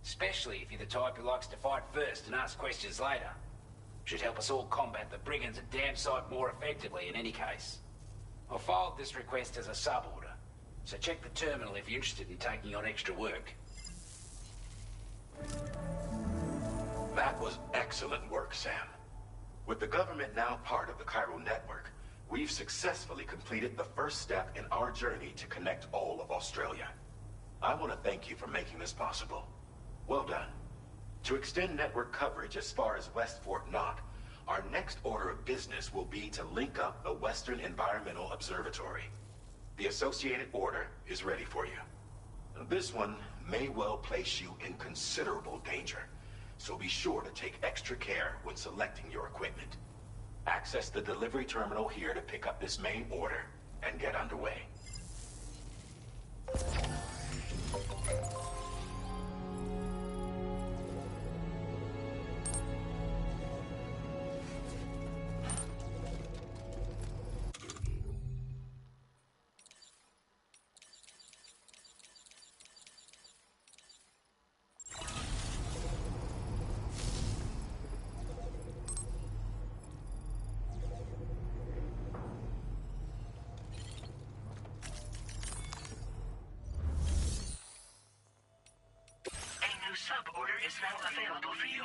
Especially if you're the type who likes to fight first and ask questions later. Should help us all combat the brigands a damn sight more effectively in any case. I filed this request as a sub-order, so check the terminal if you're interested in taking on extra work. That was excellent work, Sam. With the government now part of the Chiral network, we've successfully completed the first step in our journey to connect all of Australia. I want to thank you for making this possible. Well done. To extend network coverage as far as West Fort Knox, our next order of business will be to link up the Western Environmental Observatory. The associated order is ready for you. This one may well place you in considerable danger, so be sure to take extra care when selecting your equipment. Access the delivery terminal here to pick up this main order and get underway. Sub-order is now available for you.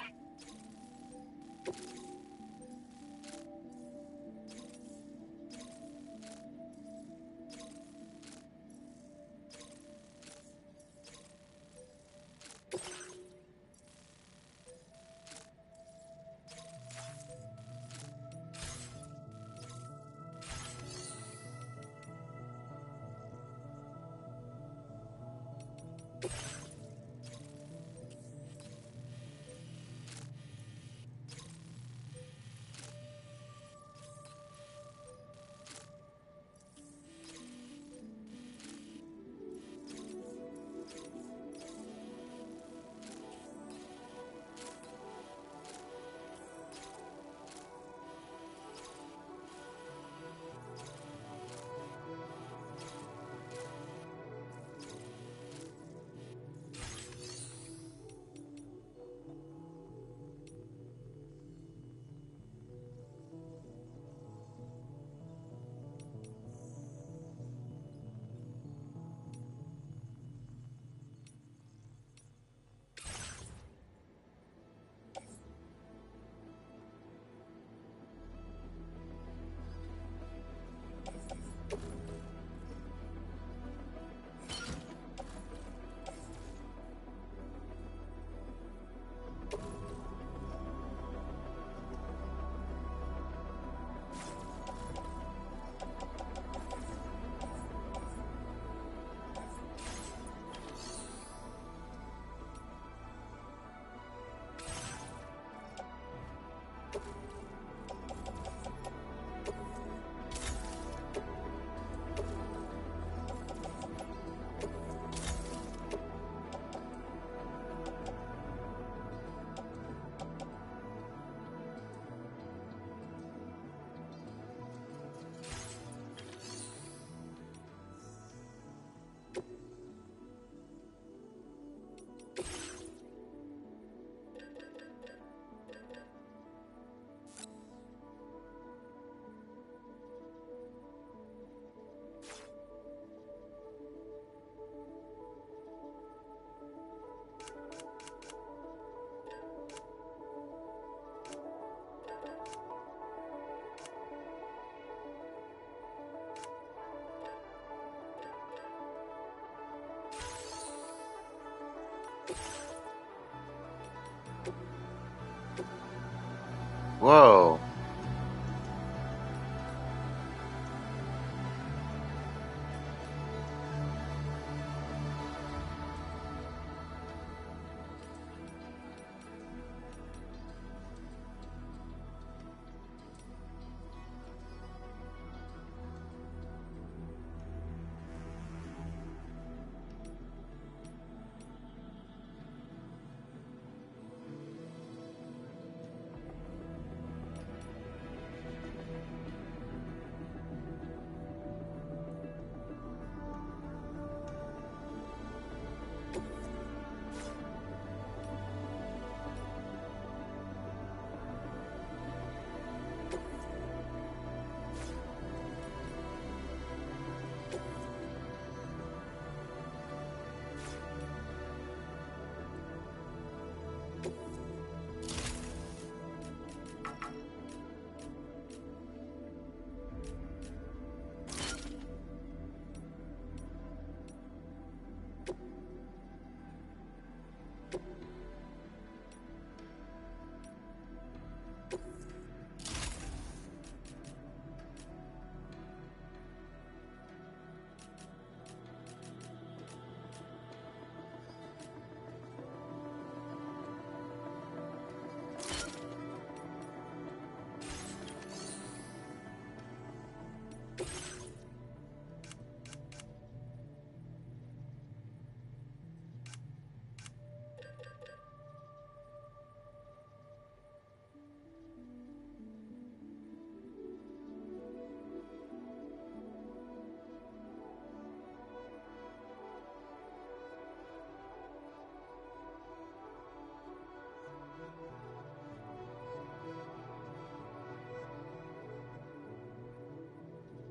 Whoa.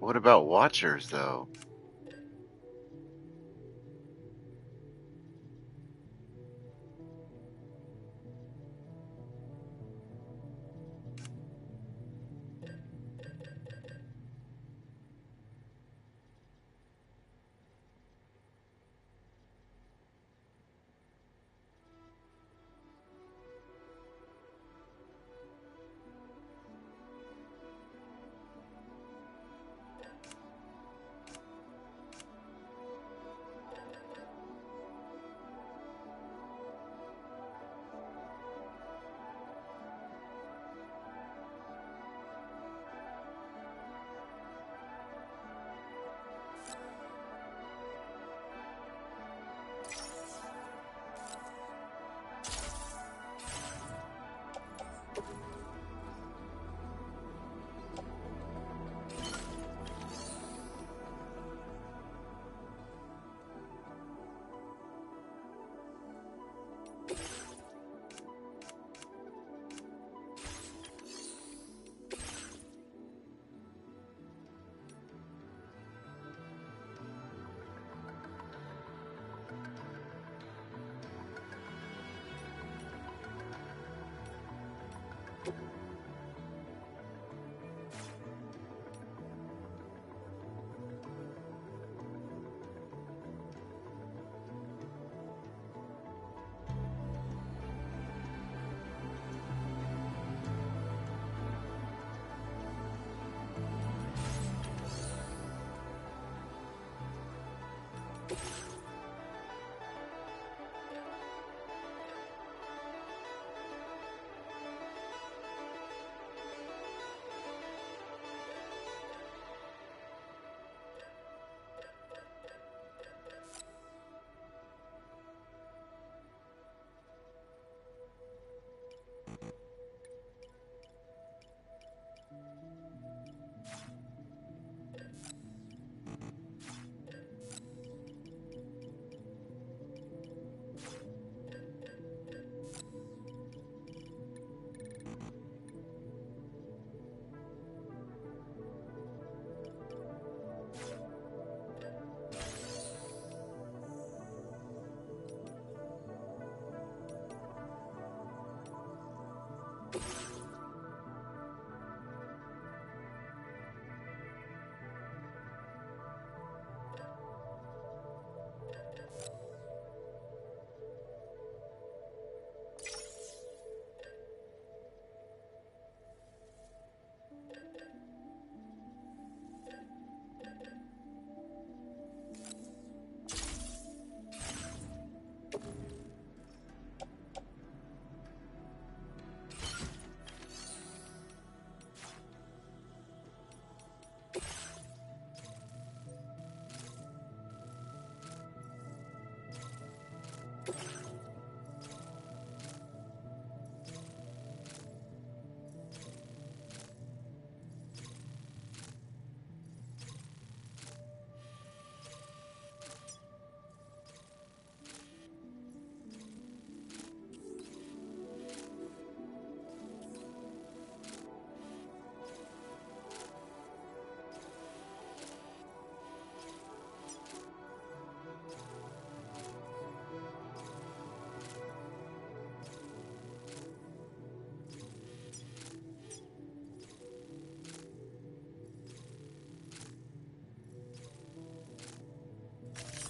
What about Watchers, though?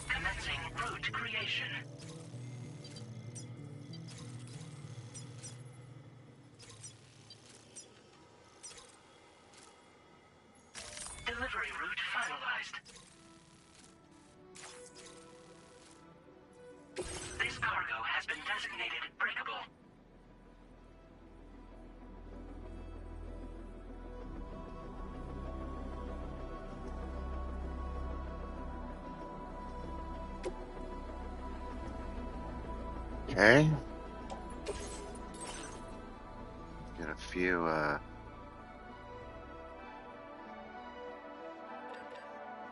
Commencing route creation. Delivery route finalized. This cargo has been designated breakable. Okay. Get a few,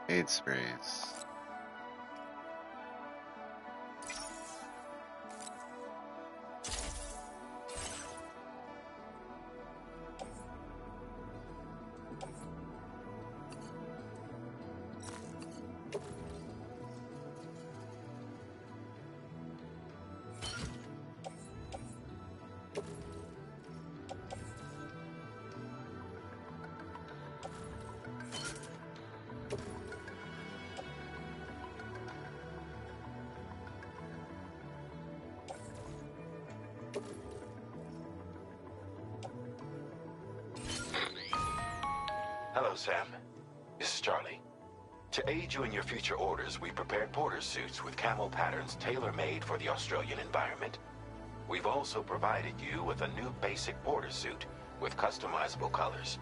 aid sprays. Hello, Sam. This is Charlie. To aid you in your future orders, we prepared porter suits with camo patterns tailor-made for the Australian environment. We've also provided you with a new basic porter suit with customizable colors.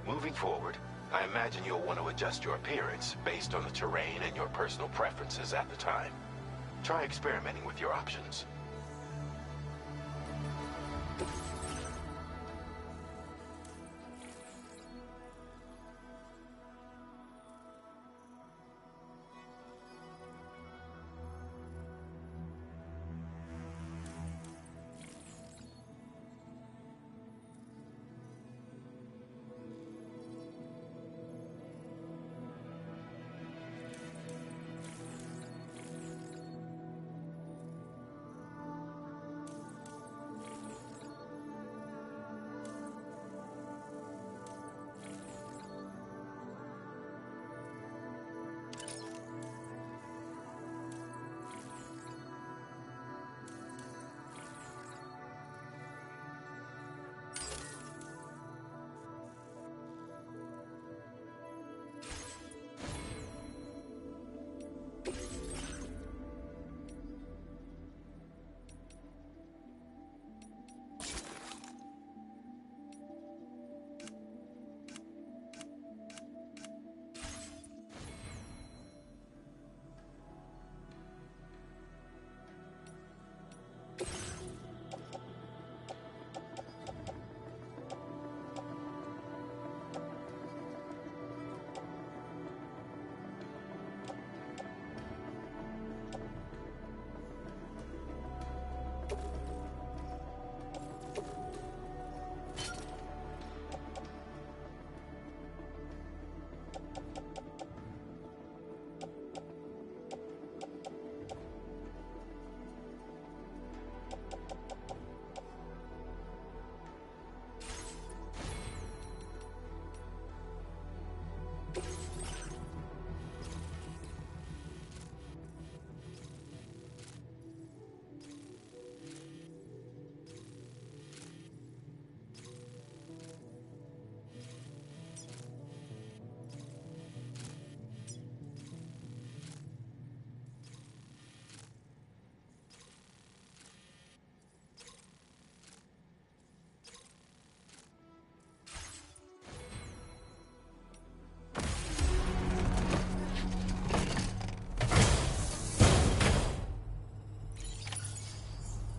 Moving forward, I imagine you'll want to adjust your appearance based on the terrain and your personal preferences at the time. Try experimenting with your options.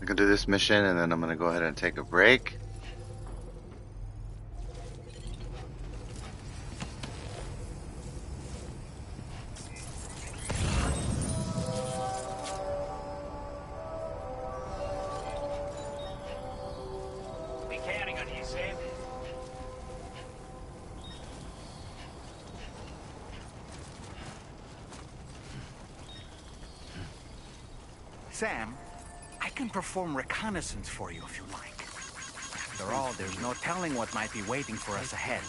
I'm gonna do this mission and then I'm gonna go ahead and take a break. Be counting on you, Sam. Sam, I can perform reconnaissance for you if you like. After all, there's no telling what might be waiting for us ahead.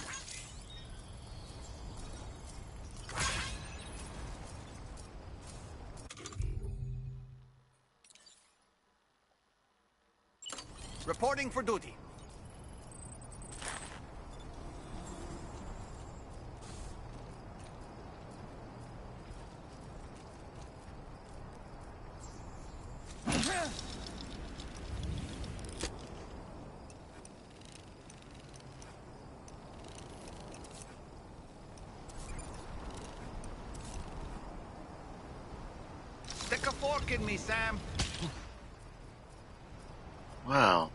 Reporting for duty. Stick a fork in me, Sam. Wow.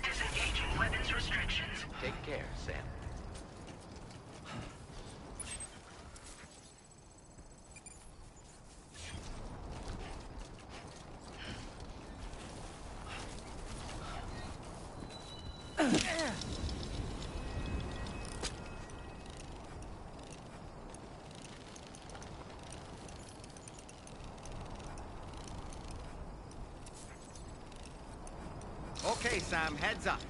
Disengaging weapons restrictions. Take care, Sam. Okay, Sam, heads up.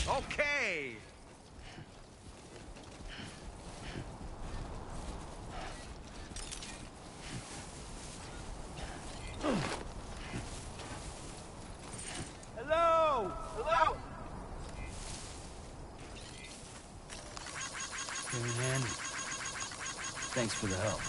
Okay. Came in handy. Thanks for the help.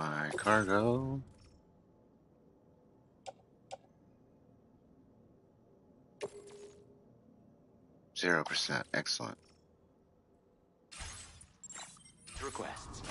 my cargo. %. Excellent. Requests.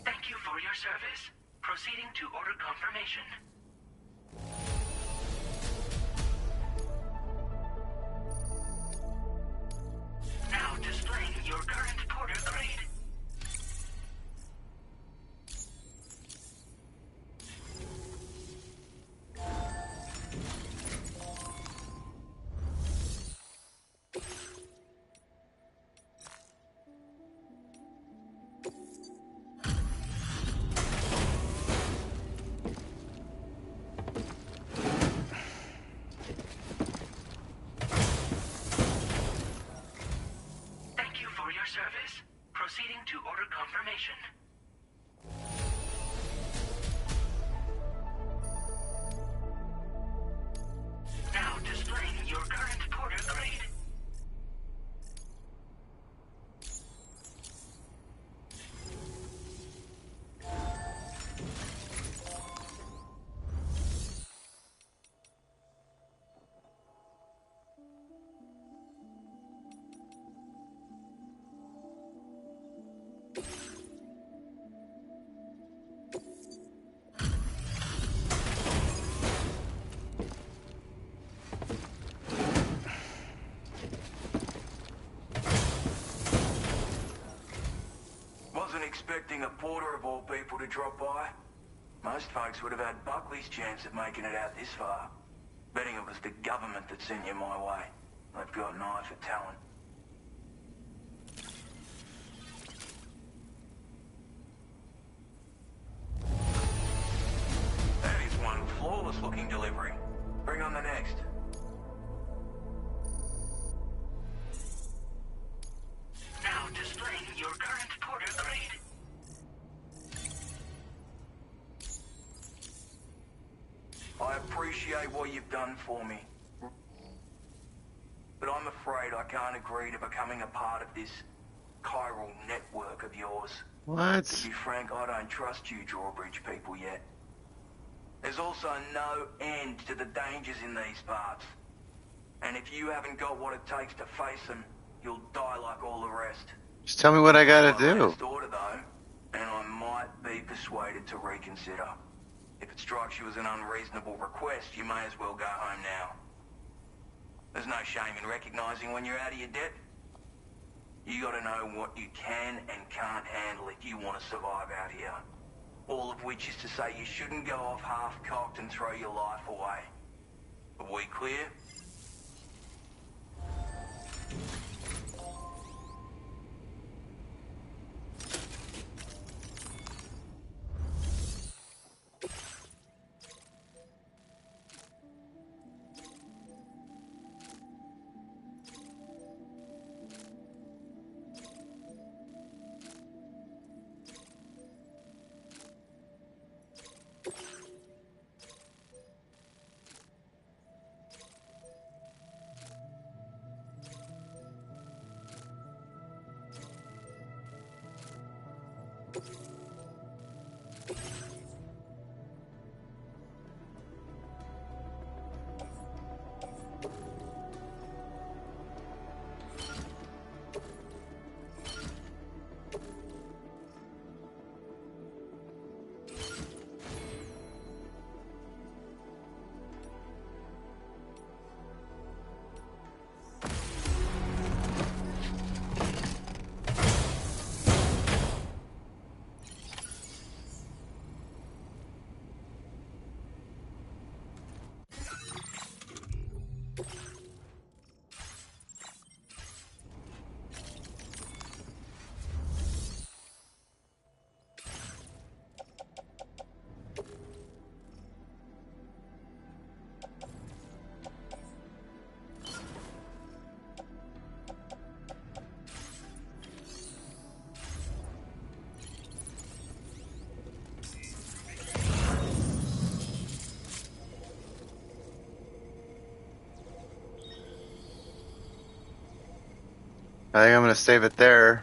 Thank you for your service. Proceeding to order confirmation. Now displaying your current porter grade. Thank you for your service. Proceeding to order confirmation. Now displaying your current porter grade. Wasn't expecting a porter of all people to drop by. Most folks would have had Buckley's chance of making it out this far. Betting it was the government that sent you my way. They've got an eye for talent. That is one flawless looking delivery. Bring on the next. Now displaying your current porter grade. I appreciate what you've done for me. But I'm afraid I can't agree to becoming a part of this chiral network of yours. What? To be frank, I don't trust you drawbridge people yet. There's also no end to the dangers in these parts. And if you haven't got what it takes to face them, you'll die like all the rest. Just tell me what I gotta My do. latest order, though, and I might be persuaded to reconsider. If it strikes you as an unreasonable request, you may as well go home now. There's no shame in recognizing when you're out of your depth. You gotta know what you can and can't handle if you want to survive out here. All of which is to say you shouldn't go off half-cocked and throw your life away. Are we clear? I think I'm going to save it there.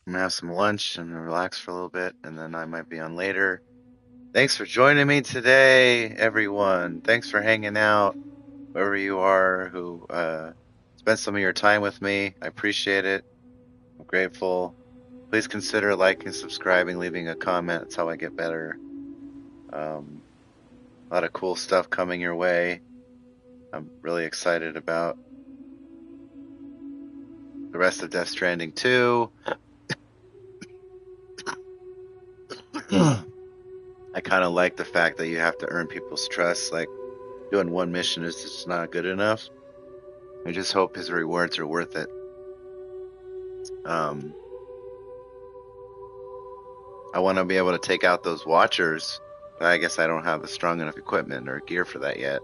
I'm going to have some lunch and relax for a little bit, and then I might be on later. Thanks for joining me today, everyone. Thanks for hanging out, wherever you are, who spent some of your time with me. I appreciate it. I'm grateful. Please consider liking, subscribing, leaving a comment. That's how I get better. A lot of cool stuff coming your way. I'm really excited about the rest of Death Stranding 2. I kind of like the fact that you have to earn people's trust. Like, doing one mission is just not good enough. I just hope his rewards are worth it. I want to be able to take out those watchers, but I guess I don't have the strong enough equipment or gear for that yet.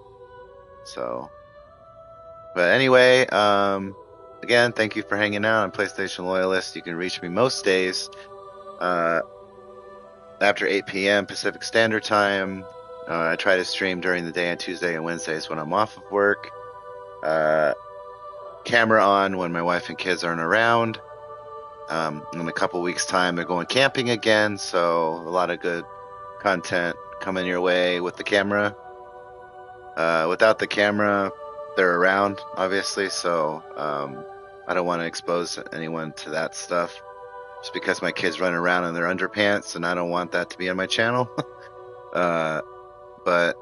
So, but anyway, again, thank you for hanging out. I'm PlayStation Loyalist. You can reach me most days after 8 p.m. Pacific Standard Time. I try to stream during the day on Tuesday and Wednesdays when I'm off of work. Camera on when my wife and kids aren't around. In a couple weeks' time, they're going camping again, so a lot of good content coming your way with the camera. Without the camera, they're around, obviously, so I don't want to expose anyone to that stuff just because my kids run around in their underpants, and I don't want that to be on my channel. But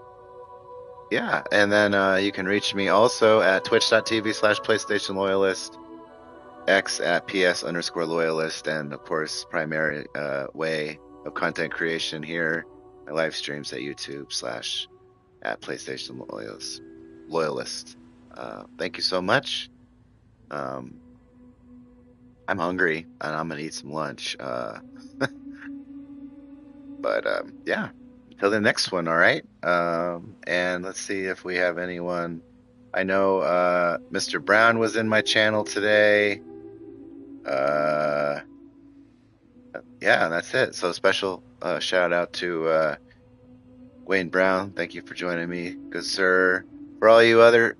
yeah, and then you can reach me also at twitch.tv/PlayStation Loyalist, X at PS_Loyalist, and of course, primary way of content creation here, my live streams at YouTube/ at PlayStation Loyalist. Thank you so much. I'm hungry and I'm gonna eat some lunch. But yeah, until the next one, all right? And let's see if we have anyone. I know Mr. Brown was in my channel today. Yeah, that's it. So special shout out to Wayne Brown. Thank you for joining me, good sir. For all you other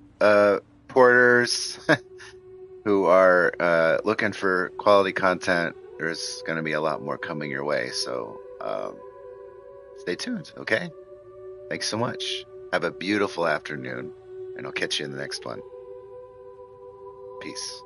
porters who are looking for quality content, there's going to be a lot more coming your way. So stay tuned, okay? Thanks so much. Have a beautiful afternoon, and I'll catch you in the next one. Peace.